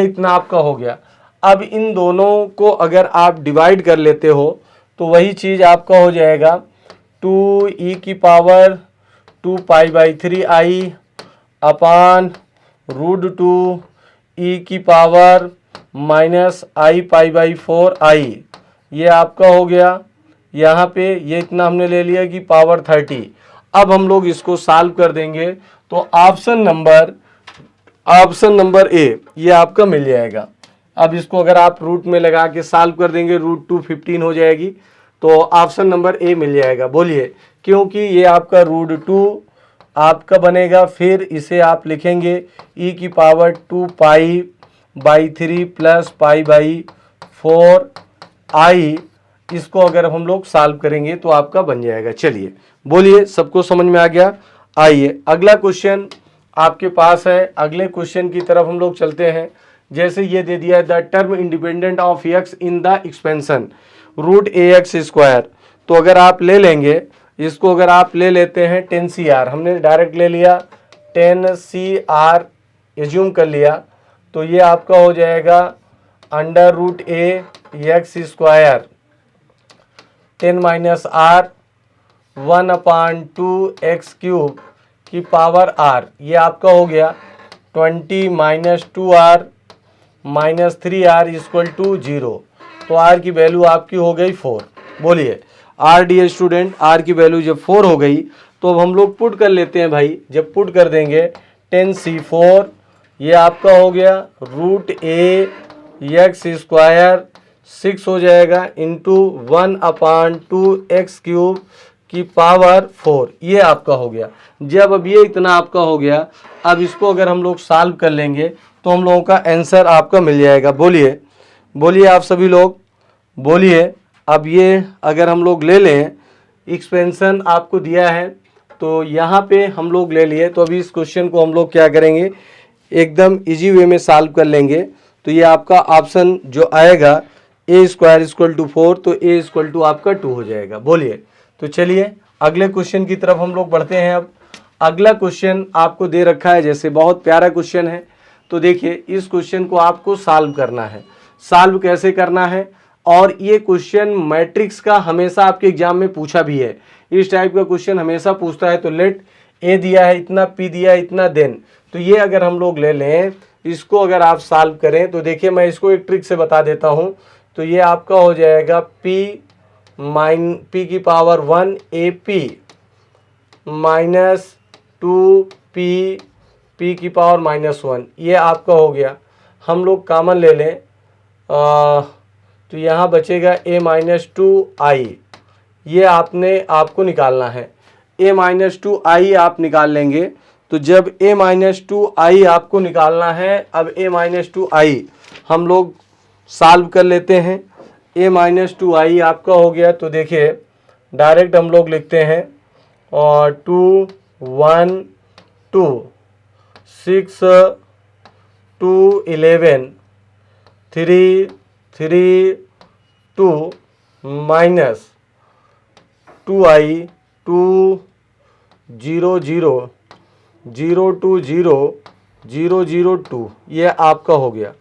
इतना आपका हो गया। अब इन दोनों को अगर आप डिवाइड कर लेते हो तो वही चीज़ आपका हो जाएगा 2e की पावर 2π/3i अपान √2 e की पावर -i π/4i, ये आपका हो गया। यहाँ पे ये इतना हमने ले लिया कि पावर 30। अब हम लोग इसको सॉल्व कर देंगे तो ऑप्शन नंबर ए ये आपका मिल जाएगा। अब इसको अगर आप रूट में लगा के सॉल्व कर देंगे, √2 15 हो जाएगी, तो ऑप्शन नंबर ए मिल जाएगा। बोलिए, क्योंकि ये आपका √2 आपका बनेगा, फिर इसे आप लिखेंगे e की पावर 2π/3 प्लस π/4i, इसको अगर हम लोग सॉल्व करेंगे तो आपका बन जाएगा। चलिए बोलिए, सबको समझ में आ गया। आइए अगला क्वेश्चन आपके पास है, अगले क्वेश्चन की तरफ हम लोग चलते हैं। जैसे ये दे दिया है the term independent of x in the expansion √ax², तो अगर आप ले लेंगे इसको, अगर आप ले लेते हैं 10CR, हमने डायरेक्ट ले लिया 10CR एज्यूम कर लिया, तो ये आपका हो जाएगा √ax² 10 - r 1/2x³ की पावर r, ये आपका हो गया 20 - 2r -3r इक्वल टू 0, तो r की वैल्यू आपकी हो गई 4। बोलिए r डी स्टूडेंट, r की वैल्यू जब 4 हो गई तो अब हम लोग पुट कर लेते हैं भाई। जब पुट कर देंगे 10c4, ये आपका हो गया √ax² 6 हो जाएगा इंटू 1/2x³ की पावर 4, ये आपका हो गया। जब अब ये इतना आपका हो गया, अब इसको अगर हम लोग सॉल्व कर लेंगे तो हम लोगों का आंसर आपका मिल जाएगा। बोलिए आप सभी लोग, बोलिए। अब ये अगर हम लोग ले लें, एक्सपेंशन आपको दिया है तो यहाँ पे हम लोग ले लिए, तो अभी इस क्वेश्चन को हम लोग क्या करेंगे, एकदम इजी वे में सॉल्व कर लेंगे। तो ये आपका ऑप्शन जो आएगा a² = 4, तो a = आपका 2 हो जाएगा। बोलिए, तो चलिए अगले क्वेश्चन की तरफ हम लोग बढ़ते हैं। अब अगला क्वेश्चन आपको दे रखा है, जैसे बहुत प्यारा क्वेश्चन है। तो देखिए इस क्वेश्चन को आपको सॉल्व करना है। सॉल्व कैसे करना है, और ये क्वेश्चन मैट्रिक्स का हमेशा आपके एग्जाम में पूछा भी है, इस टाइप का क्वेश्चन हमेशा पूछता है। तो लेट ए दिया है इतना, पी दिया है इतना, देन, तो ये अगर हम लोग ले लें, इसको अगर आप सॉल्व करें तो देखिए मैं इसको एक ट्रिक से बता देता हूँ। तो ये आपका हो जाएगा p की पावर 1 AP -2p p की पावर -1, ये आपका हो गया। हम लोग कॉमन ले लें तो यहाँ बचेगा a -2i, ये आपको निकालना है। a -2i आप निकाल लेंगे तो जब a-2i आपको निकालना है, अब a-2i हम लोग सॉल्व कर लेते हैं। a-2i आपका हो गया, तो देखिए डायरेक्ट हम लोग लिखते हैं और 2 1 2 6 2 11 3 3 2 माइनस 2i 2 0 0 0 2 0 0 0 2, ये आपका हो गया।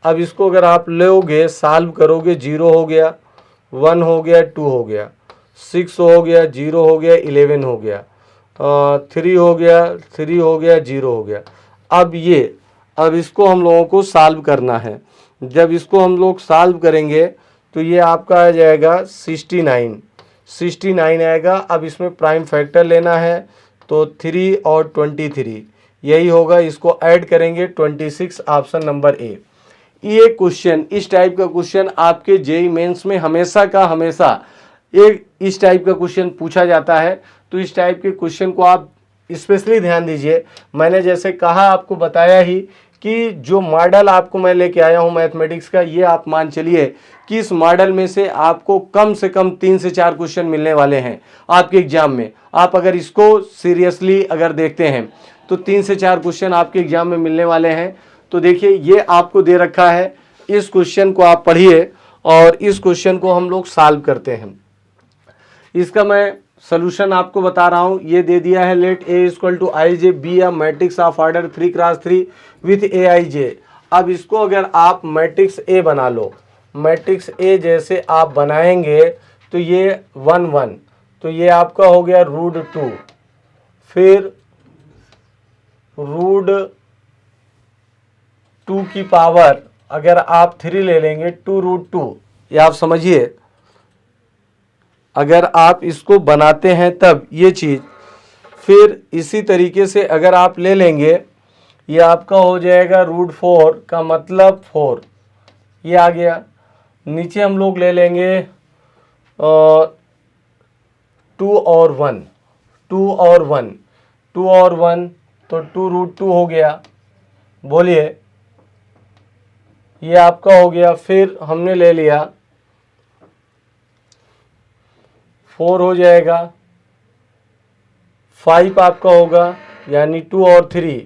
अब इसको अगर आप लोगे सॉल्व करोगे, 0 हो गया, 1 हो गया, 2 हो गया, 6 हो गया, 0 हो गया, 11 हो गया, 3 हो गया, 3 हो गया, 0 हो गया। अब इसको हम लोगों को सॉल्व करना है। जब इसको हम लोग सॉल्व करेंगे तो ये आपका आ जाएगा 69 आएगा। अब इसमें प्राइम फैक्टर लेना है, तो 3 और 23 यही होगा। इसको ऐड करेंगे 26, ऑप्शन नंबर ए। ये क्वेश्चन, इस टाइप का क्वेश्चन आपके जेईई मेंस में हमेशा का हमेशा इस टाइप का क्वेश्चन पूछा जाता है। तो इस टाइप के क्वेश्चन को आप स्पेशली ध्यान दीजिए। मैंने जैसे कहा, आपको बताया ही कि जो मॉडल आपको मैं लेके आया हूँ मैथमेटिक्स का, ये आप मान चलिए कि इस मॉडल में से आपको कम से कम 3 से 4 क्वेश्चन मिलने वाले हैं आपके एग्जाम में। आप अगर इसको सीरियसली अगर देखते हैं तो 3 से 4 क्वेश्चन आपके एग्जाम में मिलने वाले हैं। तो देखिए ये आपको दे रखा है, इस क्वेश्चन को आप पढ़िए और इस क्वेश्चन को हम लोग सॉल्व करते हैं। इसका मैं सोल्यूशन आपको बता रहा हूं। ये दे दिया है, let a equal to I J be a matrix of order 3x3 with A I J. अब इसको अगर आप मैट्रिक्स ए बना लो, मैट्रिक्स ए जैसे आप बनाएंगे तो ये 1 1, तो ये आपका हो गया √2, फिर √2 की पावर अगर आप 3 ले लेंगे 2√2, ये आप समझिए। अगर आप इसको बनाते हैं तब ये चीज़, फिर इसी तरीके से अगर आप ले लेंगे, ये आपका हो जाएगा √4 का मतलब 4, ये आ गया। नीचे हम लोग ले लेंगे 2 और 1, 2 और 1, 2 और 1, तो 2√2 हो गया। बोलिए, ये आपका हो गया। फिर हमने ले लिया 4 हो जाएगा, 5 आपका होगा, यानी 2 और 3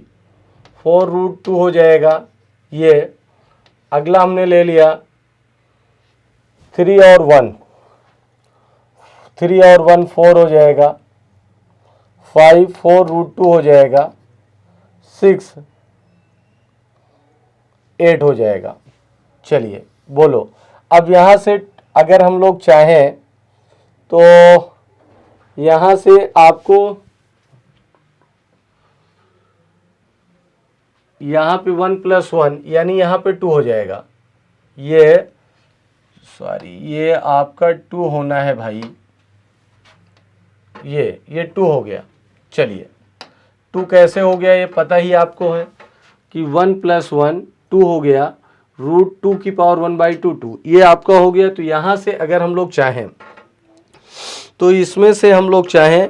4√2 हो जाएगा। ये अगला हमने ले लिया 3 और 1, 3 और 1 4 हो जाएगा, 5 4√2 हो जाएगा, 6 8 हो जाएगा। चलिए बोलो, अब यहाँ से अगर हम लोग चाहें तो यहाँ से आपको यहाँ पे 1 + 1 यानी यहाँ पे 2 हो जाएगा। ये आपका 2 होना है भाई, ये 2 हो गया। चलिए 2 कैसे हो गया ये पता ही आपको है कि 1 + 1 2 हो गया, √2 की पावर 1/2 2, ये आपका हो गया। तो यहाँ से अगर हम लोग चाहें तो इसमें से हम लोग चाहें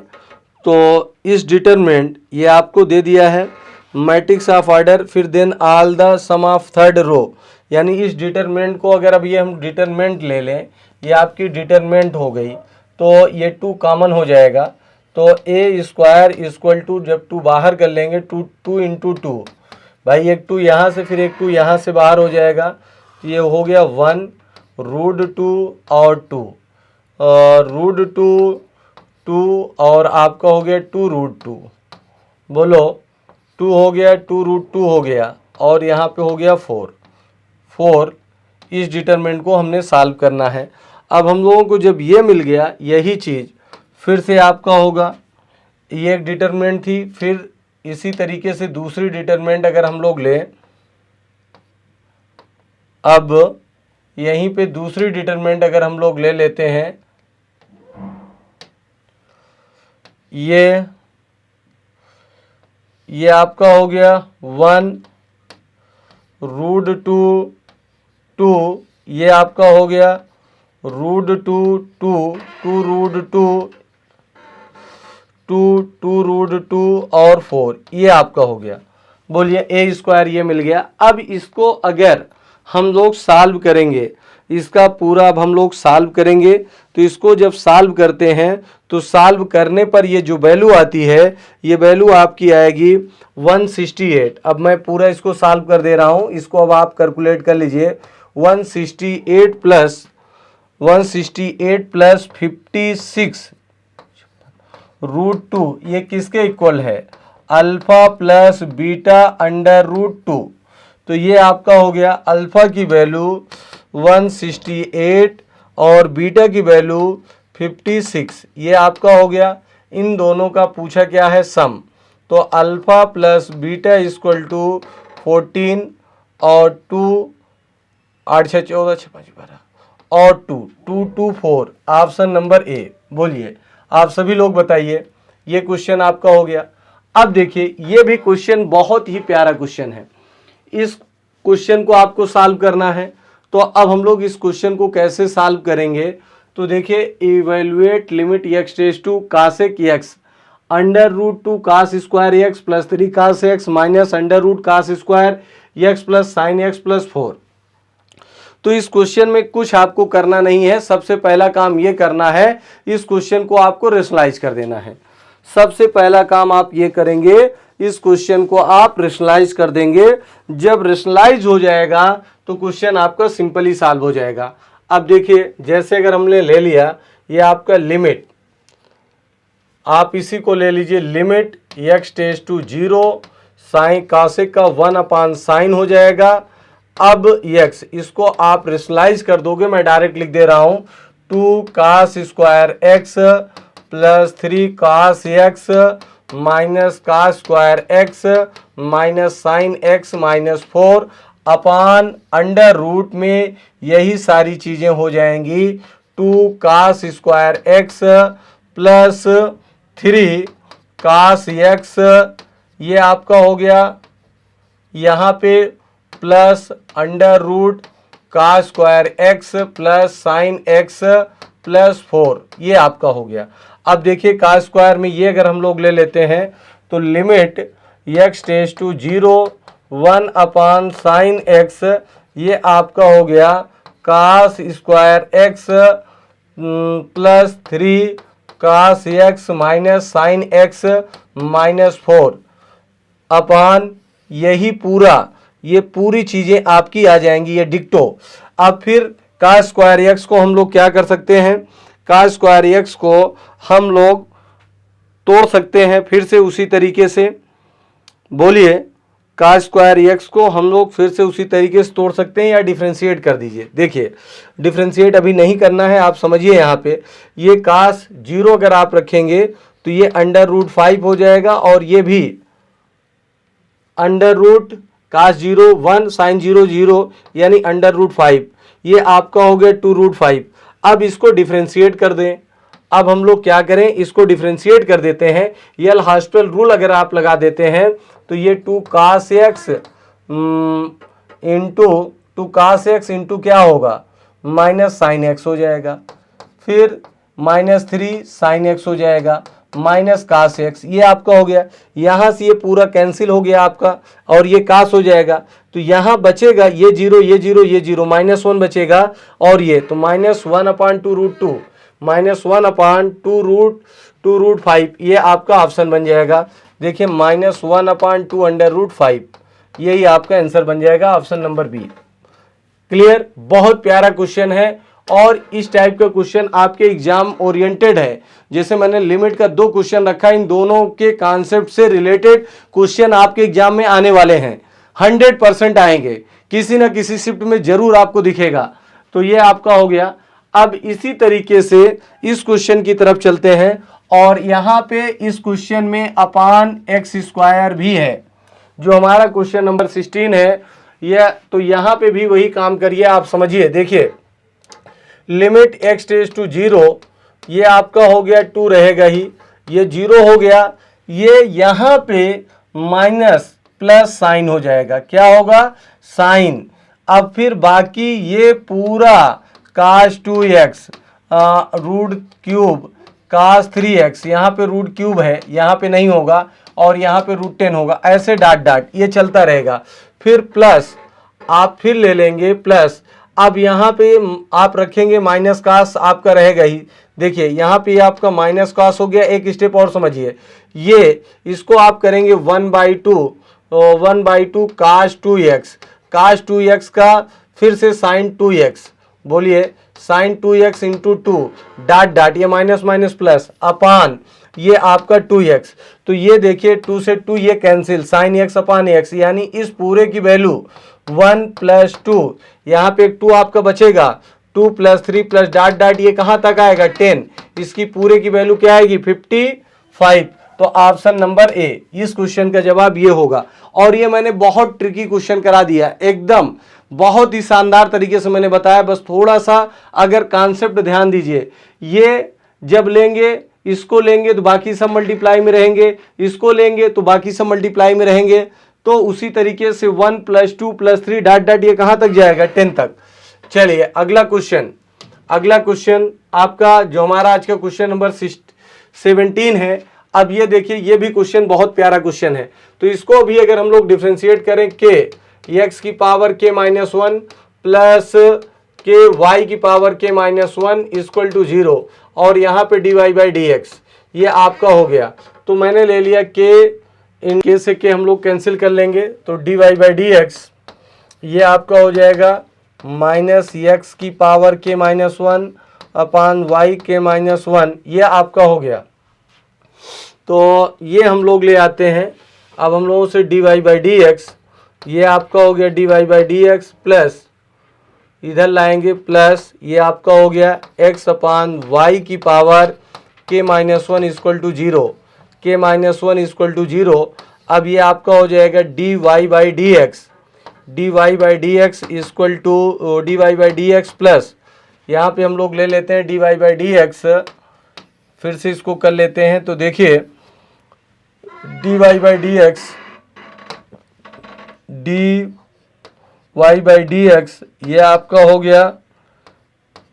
तो इस डिटरमिनेंट, ये आपको दे दिया है मैट्रिक्स ऑफ ऑर्डर, फिर then all the sum of third row, यानी इस डिटरमिनेंट को अगर अब ये हम डिटरमिनेंट ले लें, ये आपकी डिटरमिनेंट हो गई, तो ये 2 कॉमन हो जाएगा। तो a² = जब 2 बाहर कर लेंगे 2 × 2, भाई एक 2 यहाँ से, फिर एक 2 यहाँ से बाहर हो जाएगा। तो ये हो गया 1 √2 और 2 √2 2 और आपका हो गया 2√2। बोलो 2 हो गया, 2√2 हो गया, और यहाँ पे हो गया 4। इस डिटरमिनेंट को हमने सॉल्व करना है। अब हम लोगों को जब ये मिल गया, यही चीज़ फिर से आपका होगा, ये एक डिटरमिनेंट थी, फिर इसी तरीके से दूसरी डिटरमिनेंट अगर हम लोग लें, अब यहीं पे दूसरी डिटरमिनेंट अगर हम लोग ले लेते हैं, ये आपका हो गया 1 √2 2, ये आपका हो गया √2 2 2 √2 2 2 √2 और 4, ये आपका हो गया। बोलिए ए स्क्वायर ये मिल गया। अब इसको अगर हम लोग सॉल्व करेंगे, इसका पूरा अब हम लोग सॉल्व करेंगे, तो इसको जब सॉल्व करते हैं तो सॉल्व करने पर ये जो वैल्यू आती है, ये वैल्यू आपकी आएगी 168। अब मैं पूरा इसको सॉल्व कर दे रहा हूँ, इसको अब आप कैलकुलेट कर लीजिए। 168 प्लस 56 √2, ये किसके इक्वल है? Alpha plus beta under √2। तो ये आपका हो गया अल्फा की वैल्यू 168 और बीटा की वैल्यू 56, ये आपका हो गया। इन दोनों का पूछा क्या है? सम। तो alpha plus beta equal to 14 और 2 8 6 14 6 5 12 और 2 2 2 4, ऑप्शन नंबर ए। बोलिए आप सभी लोग बताइए, ये क्वेश्चन आपका हो गया। अब देखिए ये भी क्वेश्चन बहुत ही प्यारा क्वेश्चन है। इस क्वेश्चन को आपको सॉल्व करना है। तो अब हम लोग इस क्वेश्चन को कैसे सॉल्व करेंगे? तो देखिए, evaluate limit x tends to cosec x under √2 cos square x plus 3 cos x minus under root cos square x plus sine x plus 4। तो इस क्वेश्चन में कुछ आपको करना नहीं है। सबसे पहला काम ये करना है, इस क्वेश्चन को आपको रेशनलाइज कर देना है। सबसे पहला काम आप ये करेंगे, इस क्वेश्चन को आप रेशनलाइज कर देंगे। जब रेशनलाइज हो जाएगा तो क्वेश्चन आपका सिंपली सॉल्व हो जाएगा। अब देखिए, जैसे अगर हमने ले लिया ये आपका लिमिट, आप इसी को ले लीजिए limit x tends to 0 sine cosec का 1/sin हो जाएगा। अब x, इसको आप रेशनलाइज कर दोगे, मैं डायरेक्ट लिख दे रहा हूं 2 cos square x plus 3 cos x minus cos square x minus sine x minus 4 upon under root में यही सारी चीजें हो जाएंगी 2 cos square x plus 3 cos x, ये आपका हो गया। यहाँ पे plus under root cos square x plus sine x plus 4, ये आपका हो गया। अब देखिए cos स्क्वायर में ये अगर हम लोग ले लेते हैं तो limit x tends to 0 1/sin x, ये आपका हो गया cos square x plus 3 cos x minus sine x minus 4 upon यही पूरा, ये पूरी चीजें आपकी आ जाएंगी, ये डिक्टो। अब फिर cos स्क्वायर x को हम लोग क्या कर सकते हैं? cos स्क्वायर x को हम लोग तोड़ सकते हैं फिर से उसी तरीके से। बोलिए, cos स्क्वायर x को हम लोग फिर से उसी तरीके से तोड़ सकते हैं या डिफ्रेंशिएट कर दीजिए। देखिए, डिफ्रेंशिएट अभी नहीं करना है, आप समझिए। यहाँ पे ये cos 0 अगर आप रखेंगे तो ये अंडर रूट 5 हो जाएगा और ये भी अंडर रूट cos 0 1 sin 0 0 यानी अंडर रूट 5, ये आपका हो गया 2√5। अब इसको डिफ्रेंशिएट कर दें। अब हम लोग क्या करें, इसको डिफ्रेंशिएट कर देते हैं। यल हॉस्पिटल रूल अगर आप लगा देते हैं तो ये 2 cos x इंटू क्या होगा? माइनस साइन x हो जाएगा, फिर माइनस 3 साइन x हो जाएगा, माइनस cos x, ये आपका हो गया। यहाँ से ये पूरा कैंसिल हो गया आपका और ये cos हो जाएगा। तो यहाँ बचेगा ये 0 ये 0 ये 0, -1 बचेगा और ये तो -1/2√2 -1/2√5, ये आपका ऑप्शन बन जाएगा। देखिए -1/2√5, यही आपका आंसर बन जाएगा, ऑप्शन नंबर बी। क्लियर? बहुत प्यारा क्वेश्चन है और इस टाइप का क्वेश्चन आपके एग्जाम ओरिएंटेड है। जैसे मैंने लिमिट का 2 क्वेश्चन रखा, इन दोनों के कॉन्सेप्ट से रिलेटेड क्वेश्चन आपके एग्जाम में आने वाले हैं, 100% आएंगे, किसी ना किसी शिफ्ट में जरूर आपको दिखेगा। तो ये आपका हो गया। अब इसी तरीके से इस क्वेश्चन की तरफ चलते हैं और यहाँ पे इस क्वेश्चन में अपान x स्क्वायर भी है, जो हमारा क्वेश्चन नंबर 16 है। यह तो यहाँ पे भी वही काम करिए, आप समझिए। देखिए, लिमिट x टेज टू 0, ये आपका हो गया 2 रहेगा ही, ये 0 हो गया। ये यहाँ पे माइनस प्लस साइन हो जाएगा, क्या होगा? साइन। अब फिर बाकी ये पूरा cos 2x √3 cos 3x, यहाँ पे रूट क्यूब है, यहाँ पे नहीं होगा, और यहाँ पे रूट 10 होगा, ऐसे डाट डाट ये चलता रहेगा। फिर प्लस आप फिर ले लेंगे प्लस, अब यहाँ पे आप रखेंगे माइनस कास, आपका रहेगा ही। देखिए यहाँ पे आपका माइनस कास हो गया। एक स्टेप और समझिए, ये इसको आप करेंगे 1/2, 1/2 कास 2x, कास 2x का फिर से साइन 2x, बोलिए sine 2x into 2 dot dot, ये माइनस माइनस प्लस अपान ये आपका 2x। तो ये देखिए 2 से 2 ये कैंसिल, साइन x अपान x, यानी इस पूरे की वैल्यू 1 + 2, यहाँ पे एक 2 आपका बचेगा, 2 + 3 + डाट डाट ये कहाँ तक आएगा 10, इसकी पूरे की वैल्यू क्या आएगी 55। तो ऑप्शन नंबर ए, इस क्वेश्चन का जवाब ये होगा। और ये मैंने बहुत ट्रिकी क्वेश्चन करा दिया, एकदम बहुत ही शानदार तरीके से मैंने बताया, बस थोड़ा सा अगर कॉन्सेप्ट ध्यान दीजिए। ये जब लेंगे, इसको लेंगे तो बाकी सब मल्टीप्लाई में रहेंगे, इसको लेंगे तो बाकी सब मल्टीप्लाई में रहेंगे, तो उसी तरीके से 1 + 2 + 3 डाट डाट ये कहाँ तक जाएगा 10 तक। चलिए अगला क्वेश्चन, अगला क्वेश्चन आपका जो हमारा आज का क्वेश्चन नंबर 17 है। अब ये देखिए, ये भी क्वेश्चन बहुत प्यारा क्वेश्चन है। तो इसको भी अगर हम लोग डिफरेंशिएट करें के x की पावर k - 1 प्लस के y की पावर k - 1 इक्वल टू 0, और यहाँ पे dy/dx ये आपका हो गया। तो मैंने ले लिया k, इन k से k हम लोग कैंसिल कर लेंगे, तो dy/dx ये आपका हो जाएगा -x की पावर k - 1 अपान y k - 1, ये आपका हो गया। तो ये हम लोग ले आते हैं, अब हम लोगों से dy/dx ये आपका हो गया dy/dx प्लस इधर लाएंगे प्लस ये आपका हो गया x अपान y की power k - 1 equal to 0, k - 1 equal to 0। अब ये आपका हो जाएगा dy/dx, dy/dx equal to dy/dx plus यहाँ पे हम लोग ले लेते हैं dy/dx, फिर से इसको कर लेते हैं। तो देखिए dy/dx ये आपका हो गया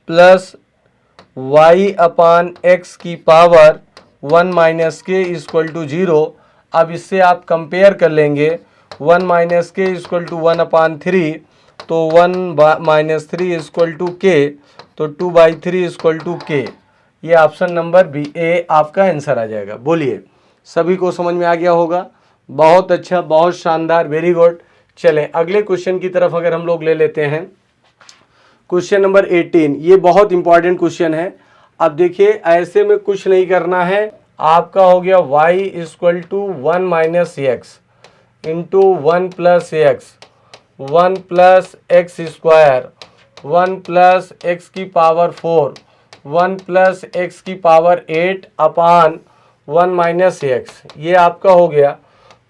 प्लस y अपान x की पावर 1 - k इक्वल टू 0। अब इससे आप कंपेयर कर लेंगे, 1 - k इक्वल टू 1/3, तो 1 - 3 इक्वल टू k, तो 2/3 इक्वल टू k। ये ऑप्शन नंबर बी ए आपका आंसर आ जाएगा। बोलिए सभी को समझ में आ गया होगा? बहुत अच्छा, बहुत शानदार, वेरी गुड। चलें अगले क्वेश्चन की तरफ अगर हम लोग ले लेते हैं, क्वेश्चन नंबर 18, ये बहुत इंपॉर्टेंट क्वेश्चन है। अब देखिए ऐसे में कुछ नहीं करना है, आपका हो गया y equal to 1 - x into 1 + x, 1 + x square, 1 + x की पावर 4, 1 + x की पावर 8 अपान 1 - x, ये आपका हो गया।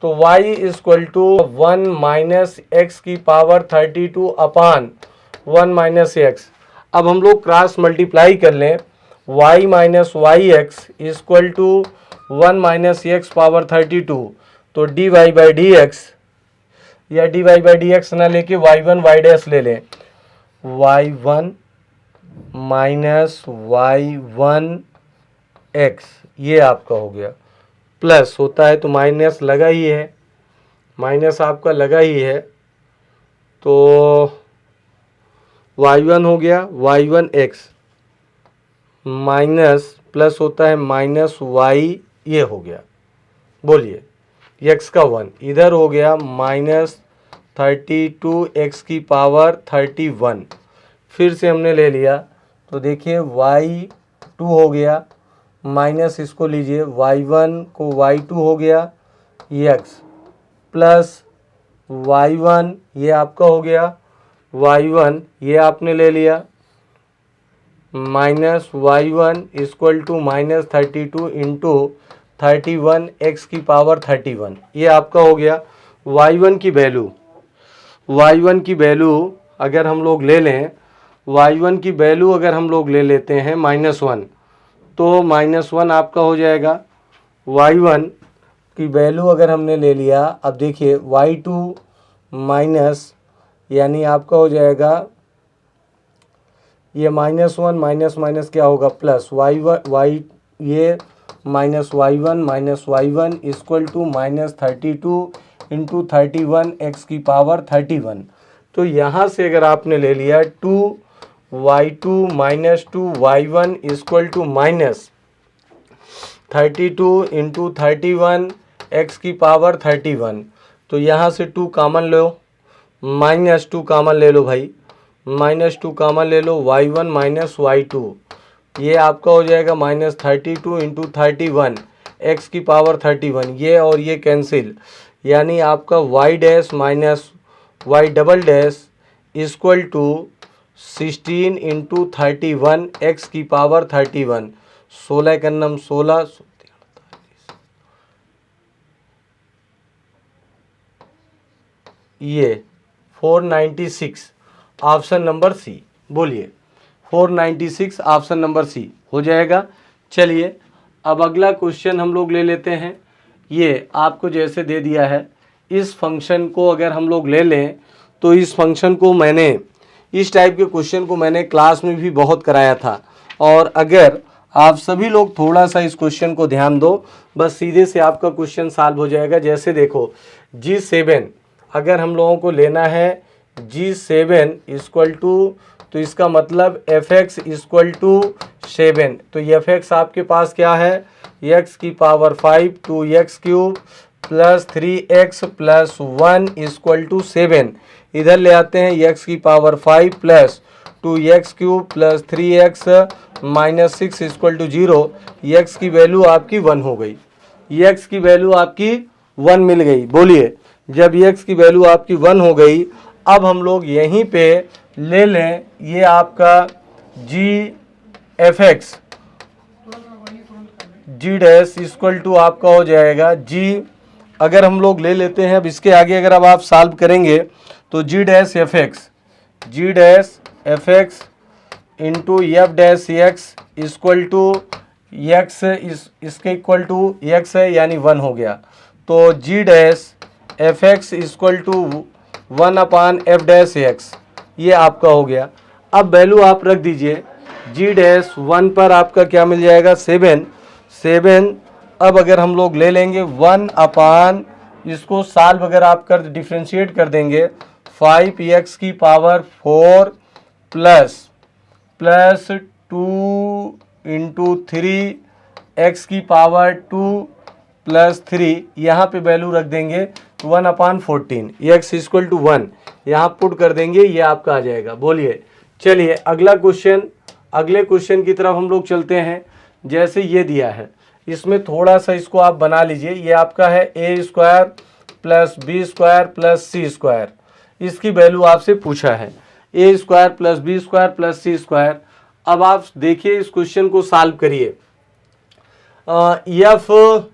तो y इक्वल टू 1 - x की पावर 32 अपान 1 - x। अब हम लोग क्रॉस मल्टीप्लाई कर लें, y - yx equal to 1 - x power 32, तो dy/dx या dy/dx ना लेके y1 y' ले लें, y1 - y1x ये आपका हो गया। प्लस होता है तो माइनस लगा ही है, माइनस आपका लगा ही है, तो y1 हो गया y1x माइनस प्लस होता है -y ये हो गया। बोलिए x का 1 इधर हो गया -32x की पावर 31, फिर से हमने ले लिया, तो देखिए y2 हो गया, माइनस इसको लीजिए y1 को y2 हो गया x प्लस y1 ये आपका हो गया, y1 ये आपने ले लिया minus y1 equal to -32 into 31x की पावर 31, ये आपका हो गया। y1 की वैल्यू अगर हम लोग ले लें, y1 की वैल्यू अगर हम लोग ले लेते हैं -1, तो -1 आपका हो जाएगा। y1 की वैल्यू अगर हमने ले लिया, अब देखिए y2 माइनस, यानी आपका हो जाएगा ये -1 माइनस माइनस क्या होगा प्लस, y ये -y1 equal to -32 into 31 x की पावर 31। तो यहाँ से अगर आपने ले लिया 2y2 - 2y1 equal to -32 into 31 x की पावर 31। तो यहाँ से 2 कॉमन लो, -2 कॉमन ले लो भाई, -2 कॉमन ले लो, y1 - y2 ये आपका हो जाएगा -32 इंटू 31 x की पावर 31। ये और ये कैंसिल, यानी आपका y dash minus y double dash equal to 16 into 31 x की पावर 31। 16 का नम 16, ये 496 ऑप्शन नंबर सी। बोलिए 496 ऑप्शन नंबर सी हो जाएगा। चलिए अब अगला क्वेश्चन हम लोग ले लेते हैं। ये आपको जैसे दे दिया है, इस फंक्शन को अगर हम लोग ले लें तो इस फंक्शन को मैंने, इस टाइप के क्वेश्चन को मैंने क्लास में भी बहुत कराया था। और अगर आप सभी लोग थोड़ा सा इस क्वेश्चन को ध्यान दो, बस सीधे से आपका क्वेश्चन सॉल्व हो जाएगा। जैसे देखो G7 अगर हम लोगों को लेना है, G7 इक्वल टू, तो इसका मतलब fx इक्वल टू 7। तो fx आपके पास क्या है, x की power 5 2x cube plus 3x plus 1 equal to 7। इधर ले आते हैं x की power 5 plus 2x cube plus 3x minus 6 equal to 0। x की वैल्यू आपकी 1 हो गई, x की वैल्यू आपकी 1 मिल गई। बोलिए जब x की वैल्यू आपकी 1 हो गई, अब हम लोग यहीं पे ले लें ये आपका g(f(x) g dash equal to आपका हो जाएगा g, अगर हम लोग ले लेते हैं, अब इसके आगे अगर अब आप सॉल्व करेंगे तो g dash f(x) into f dash x equal to x, इसके इक्वल टू x है यानी 1 हो गया। तो g dash f(x) equal to 1/f dash x, ये आपका हो गया। अब वैल्यू आप रख दीजिए, g डैश 1 पर आपका क्या मिल जाएगा 7। अब अगर हम लोग ले लेंगे 1/, इसको सॉल्व अगर आप कर डिफ्रेंशिएट कर देंगे 5x की पावर 4 प्लस 2 इंटू 3x की पावर 2 प्लस 3, यहाँ पे वैल्यू रख देंगे 1/14, x इक्वल टू 1 यहाँ पुट कर देंगे, ये आपका आ जाएगा। बोलिए चलिए अगला क्वेश्चन, अगले क्वेश्चन की तरफ हम लोग चलते हैं। जैसे ये दिया है, इसमें थोड़ा सा इसको आप बना लीजिए। ये आपका है a² plus b² plus c², इसकी वैल्यू आपसे पूछा है a² plus b² plus c²। अब आप देखिए इस क्वेश्चन को सॉल्व करिए। एफ,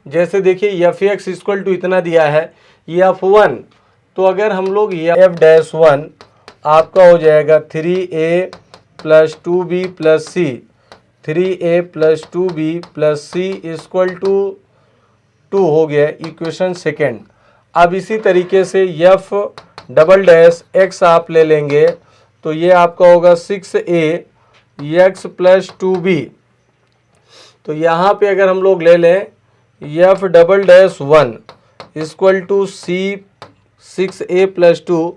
जैसे देखिए f(x) इक्वल टू इतना दिया है f1, तो अगर हम लोग f डैश 1 आपका हो जाएगा 3a plus 2b plus c, 3a plus 2b plus c equal to 2 हो गया इक्वेशन सेकेंड। अब इसी तरीके से f डबल डैश x आप ले लेंगे तो ये आपका होगा 6a x प्लस 2b। तो यहाँ पे अगर हम लोग ले लें f double dash 1 equal to c 6a plus 2,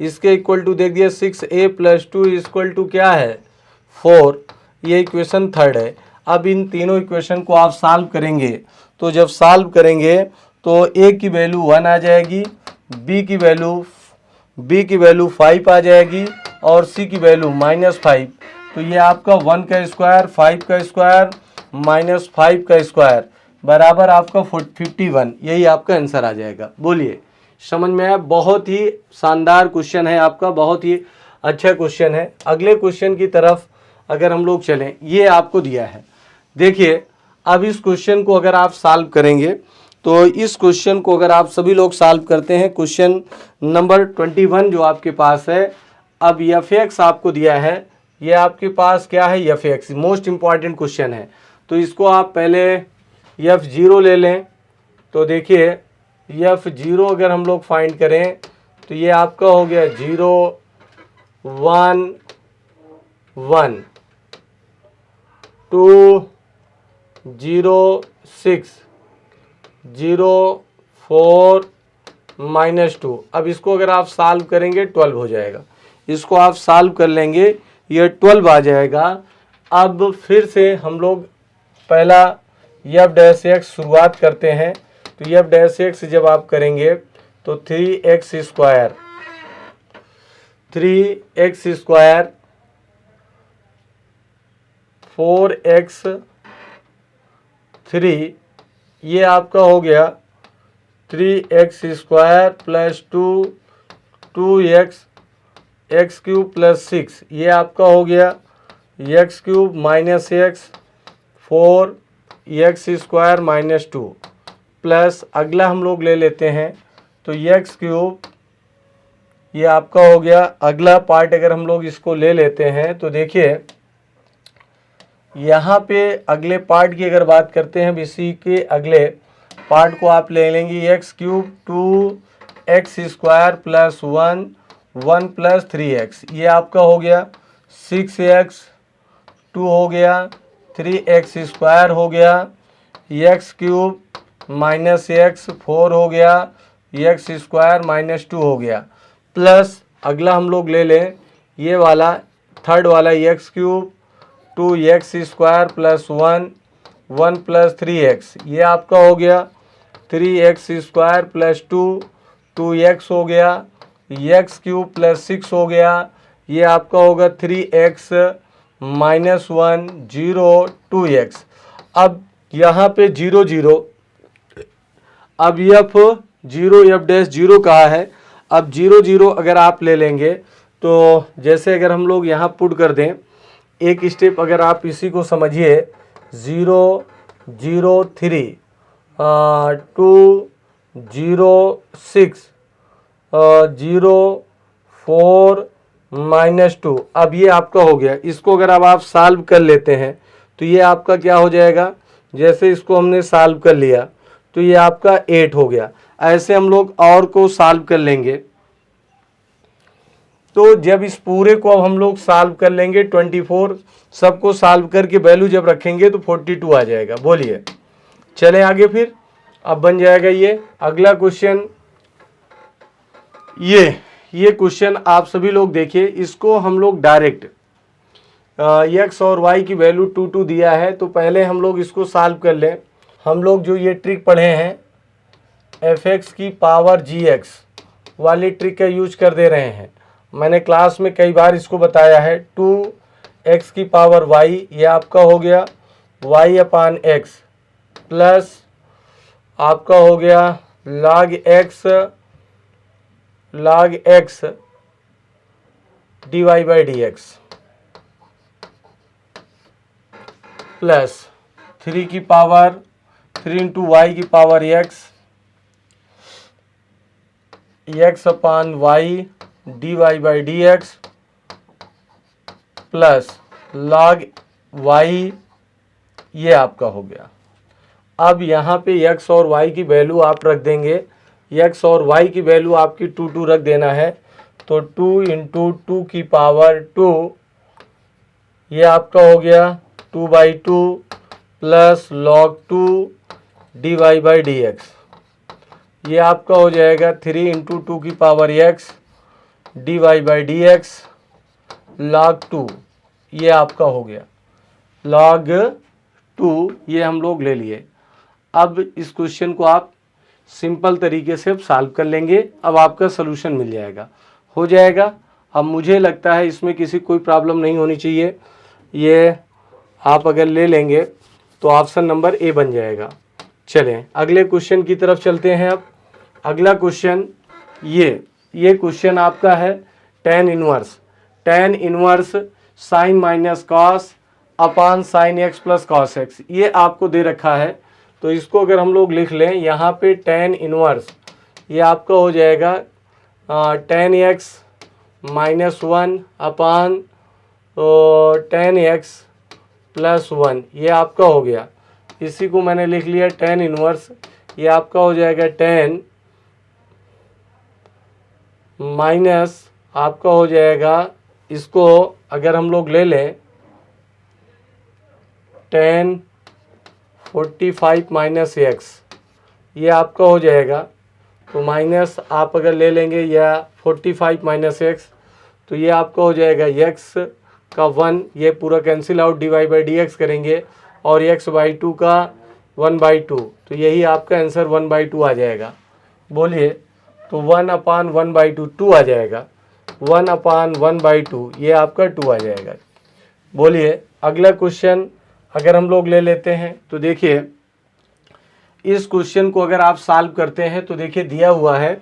इसके इक्वल टू देख दिया 6a प्लस 2 इक्वल टू क्या है 4, ये इक्वेशन थर्ड है। अब इन तीनों इक्वेशन को आप सॉल्व करेंगे, तो जब सॉल्व करेंगे तो a की वैल्यू 1 आ जाएगी, b की वैल्यू 5 आ जाएगी और c की वैल्यू -5। तो ये आपका 1 का स्क्वायर 5 का स्क्वायर -5 का स्क्वायर बराबर आपका 51, यही आपका आंसर आ जाएगा। बोलिए समझ में आया? बहुत ही शानदार क्वेश्चन है आपका, बहुत ही अच्छा क्वेश्चन है। अगले क्वेश्चन की तरफ अगर हम लोग चलें, ये आपको दिया है, देखिए अब इस क्वेश्चन को अगर आप सॉल्व करेंगे तो इस क्वेश्चन को अगर आप सभी लोग सॉल्व करते हैं, क्वेश्चन नंबर 21 जो आपके पास है। अब f(x) आपको दिया है, ये आपके पास क्या है f(x), मोस्ट इंपॉर्टेंट क्वेश्चन है। तो इसको आप पहले f0 ले लें, तो देखिए f0 अगर हम लोग फाइंड करें तो ये आपका हो गया 0 1 1 2 0.604 -2। अब इसको अगर आप सॉल्व करेंगे 12 हो जाएगा। इसको आप सॉल्व कर लेंगे, ये 12 आ जाएगा। अब फिर से हम लोग पहला एफ डैश एक्स शुरुआत करते हैं। तो एफ डैश एक्स जब आप करेंगे तो 3x स्क्वायर 4x3 ये आपका हो गया 3x square plus 2x x cube plus 6 ये आपका हो गया x cube minus x 4x square minus 2 plus अगला हम लोग ले लेते हैं तो x क्यूब ये आपका हो गया। अगला पार्ट अगर हम लोग इसको ले लेते हैं तो देखिए यहाँ पे अगले पार्ट की अगर बात करते हैं, इसी के अगले पार्ट को आप ले लेंगे x cube 2x square plus 1 plus 3x ये आपका हो गया 6x 2 हो गया 3x स्क्वायर हो गया x क्यूब माइनस x 4 हो गया x स्क्वायर माइनस 2 हो गया प्लस अगला हम लोग ले लें ये वाला थर्ड वाला x cube 2x square plus 1 plus 3x ये आपका हो गया 3x स्क्वायर प्लस 2x हो गया x क्यूब प्लस 6 हो गया ये आपका होगा 3x माइनस 1 0 2x। अब यहाँ पे 0 0 अब एफ डैश 0 कहा है। अब 0 0 अगर आप ले लेंगे तो जैसे अगर हम लोग यहाँ पुट कर दें एक स्टेप अगर आप इसी को समझिए 0 0 3 2 0 6 0 4 माइनस 2। अब ये आपका हो गया। इसको अगर अब आप सॉल्व कर लेते हैं तो ये आपका क्या हो जाएगा, जैसे इसको हमने सॉल्व कर लिया तो ये आपका 8 हो गया। ऐसे हम लोग और को सॉल्व कर लेंगे तो जब इस पूरे को अब हम लोग सॉल्व कर लेंगे 24 सबको सॉल्व करके वैल्यू जब रखेंगे तो 42 आ जाएगा। बोलिए चले आगे। फिर अब बन जाएगा ये अगला क्वेश्चन। ये क्वेश्चन आप सभी लोग देखिए, इसको हम लोग डायरेक्ट x और y की वैल्यू 2 2 दिया है तो पहले हम लोग इसको सॉल्व कर लें। हम लोग जो ये ट्रिक पढ़े हैं fx की पावर gx वाली ट्रिक का यूज कर दे रहे हैं। मैंने क्लास में कई बार इसको बताया है। 2x की पावर y ये आपका हो गया y अपान x प्लस आपका हो गया log x dy by dx plus 3 की पावर 3 इंटू वाई की power x upon y dy by dx plus log y ये आपका हो गया। अब यहाँ पे x और y की वैल्यू आप रख देंगे। x और y की वैल्यू आपकी 2 2 रख देना है तो 2 इंटू 2 की पावर 2 ये आपका हो गया 2 by 2 plus log 2 dy by dx ये आपका हो जाएगा 3 इंटू 2 की power x dy by dx log 2 ये आपका हो गया log 2 ये हम लोग ले लिए। अब इस क्वेश्चन को आप सिंपल तरीके से सॉल्व कर लेंगे। अब आपका सलूशन मिल जाएगा, हो जाएगा। अब मुझे लगता है इसमें किसी कोई प्रॉब्लम नहीं होनी चाहिए। ये आप अगर ले लेंगे तो ऑप्शन नंबर ए बन जाएगा। चलें अगले क्वेश्चन की तरफ चलते हैं। अब अगला क्वेश्चन ये क्वेश्चन आपका है tan inverse sine minus cos अपान sine x plus cos x ये आपको दे रखा है। तो इसको अगर हम लोग लिख लें यहाँ पे tan इनवर्स ये आपका हो जाएगा tan x माइनस 1 अपान tan x प्लस 1 ये आपका हो गया। इसी को मैंने लिख लिया tan इनवर्स ये आपका हो जाएगा tan माइनस आपका हो जाएगा, इसको अगर हम लोग ले लें tan 45 माइनस एक्स, ये आपका हो जाएगा। तो माइनस आप अगर ले लेंगे या 45 माइनस एक्स, तो ये आपका हो जाएगा एक्स का 1, ये पूरा cancel out, dy by D x करेंगे, और x बाई 2 का 1/2, तो यही आपका आंसर 1/2 आ जाएगा। बोलिए, तो 1/1/2 2 आ जाएगा, 1/1/2 ये आपका 2 आ जाएगा। बोलिए, अगला क्वेश्चन अगर हम लोग ले लेते हैं तो देखिए, इस क्वेश्चन को अगर आप सॉल्व करते हैं तो देखिए दिया हुआ है,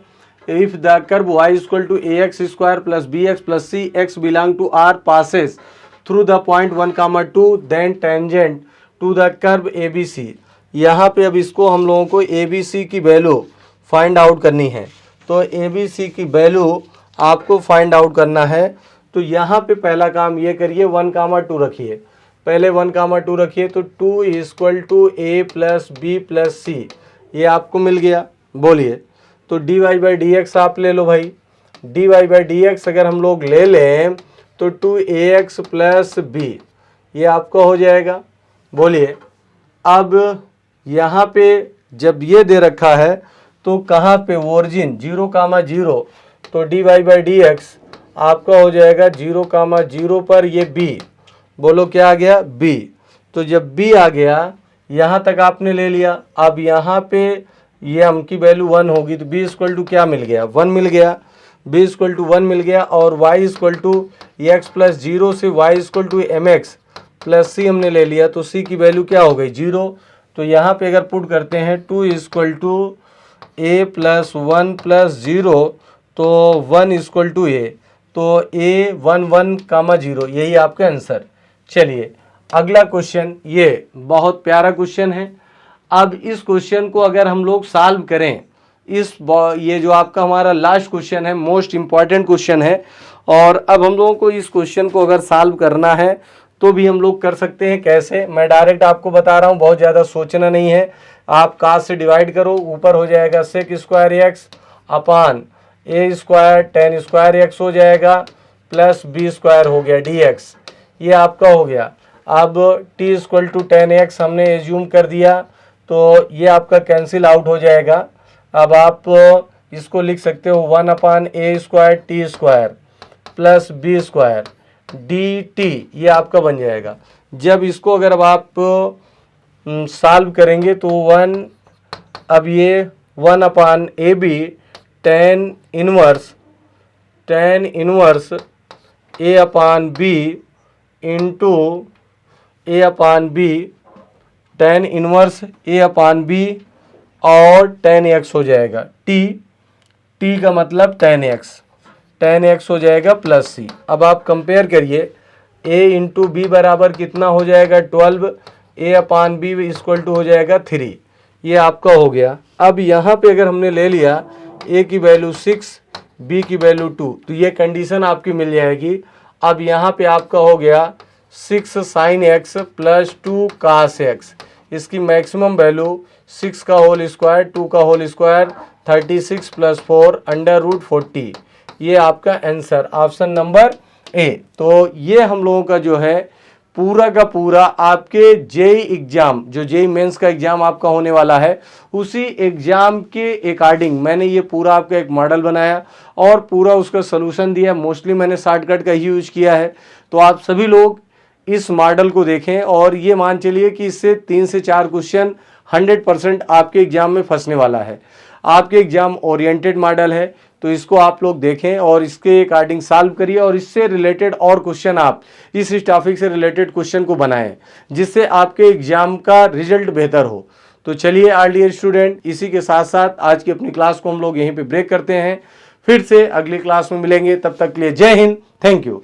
if the curve y equal to ax² plus bx plus c x belong to r passes through the point 1, 2 then tangent to the curve ABC। यहाँ पे अब इसको हम लोगों को ABC की वैल्यू फाइंड आउट करनी है। तो ABC की वैल्यू आपको फाइंड आउट करना है। तो यहाँ पे पहला काम ये करिए, 1, 2 रखिए, पहले 1, 2 रखिए। तो 2 equal to a plus B plus C, ये आपको मिल गया। बोलिए, तो dy बाई डी एक्स आप ले लो भाई, dy बाई डी एक्स अगर हम लोग ले लें तो 2ax प्लस बी, ये आपका हो जाएगा। बोलिए, अब यहाँ पे जब ये दे रखा है तो कहाँ पे ओरिजिन 0, तो dy बाई डी एक्स आपका हो जाएगा 0, पर ये b, बोलो क्या आ गया b। तो जब b आ गया, यहाँ तक आपने ले लिया। अब यहाँ पे ये हम की वैल्यू 1 होगी, तो b इक्वल टू क्या मिल गया, 1 मिल गया, b इक्वल टू 1 मिल गया। और y equal to x plus 0 से y equal to mx plus c हमने ले लिया, तो c की वैल्यू क्या हो गई 0। तो यहाँ पे अगर पुट करते हैं 2 equal to a plus 1 plus 0, तो 1 इक्वल टू a, तो a 1, 1, 0, यही आपका आंसर। चलिए अगला क्वेश्चन, ये बहुत प्यारा क्वेश्चन है। अब इस क्वेश्चन को अगर हम लोग सॉल्व करें, ये जो आपका हमारा लास्ट क्वेश्चन है, मोस्ट इम्पॉर्टेंट क्वेश्चन है। और अब हम लोगों को इस क्वेश्चन को अगर सॉल्व करना है तो भी हम लोग कर सकते हैं। कैसे, मैं डायरेक्ट आपको बता रहा हूँ, बहुत ज़्यादा सोचना नहीं है। आप काश से डिवाइड करो, ऊपर हो जाएगा sec² x अपान a² tan² x हो जाएगा, प्लस b² हो गया dx, ये आपका हो गया। अब t equal to tan x हमने एज्यूम कर दिया, तो ये आपका कैंसिल आउट हो जाएगा। अब आप इसको लिख सकते हो 1/a² t² plus b² dt, ये आपका बन जाएगा। जब इसको अगर अब आप सॉल्व करेंगे तो 1, अब ये 1/ab tan inverse a/b into a/b tan inverse a/b और tan x हो जाएगा, t का मतलब tan x हो जाएगा प्लस c। अब आप कंपेयर करिए, a इंटू बी बराबर कितना हो जाएगा 12, a/b इक्वल टू हो जाएगा 3, ये आपका हो गया। अब यहाँ पे अगर हमने ले लिया a की वैल्यू 6, b की वैल्यू 2, तो ये कंडीशन आपकी मिल जाएगी। अब यहाँ पे आपका हो गया 6 sin x plus 2 cos x, इसकी मैक्सिमम वैल्यू 6 का होल स्क्वायर 2 का होल स्क्वायर 36 प्लस 4 √40, ये आपका आंसर ऑप्शन नंबर ए। तो ये हम लोगों का जो है पूरा का पूरा आपके जेई एग्जाम, जो जेई मेंस का एग्जाम आपका होने वाला है, उसी एग्जाम के अकॉर्डिंग मैंने ये पूरा आपका एक मॉडल बनाया और पूरा उसका सलूशन दिया। मोस्टली मैंने शॉर्टकट का ही यूज किया है। तो आप सभी लोग इस मॉडल को देखें और ये मान चलिए कि इससे 3 से 4 क्वेश्चन 100% आपके एग्जाम में फंसने वाला है। आपके एग्जाम ओरिएंटेड मॉडल है, तो इसको आप लोग देखें और इसके अकॉर्डिंग सॉल्व करिए और इससे रिलेटेड और क्वेश्चन आप इस टॉपिक से रिलेटेड क्वेश्चन को बनाएं, जिससे आपके एग्जाम का रिजल्ट बेहतर हो। तो चलिए ऑल डियर स्टूडेंट, इसी के साथ साथ आज की अपनी क्लास को हम लोग यहीं पे ब्रेक करते हैं। फिर से अगली क्लास में मिलेंगे, तब तक के लिए जय हिंद, थैंक यू।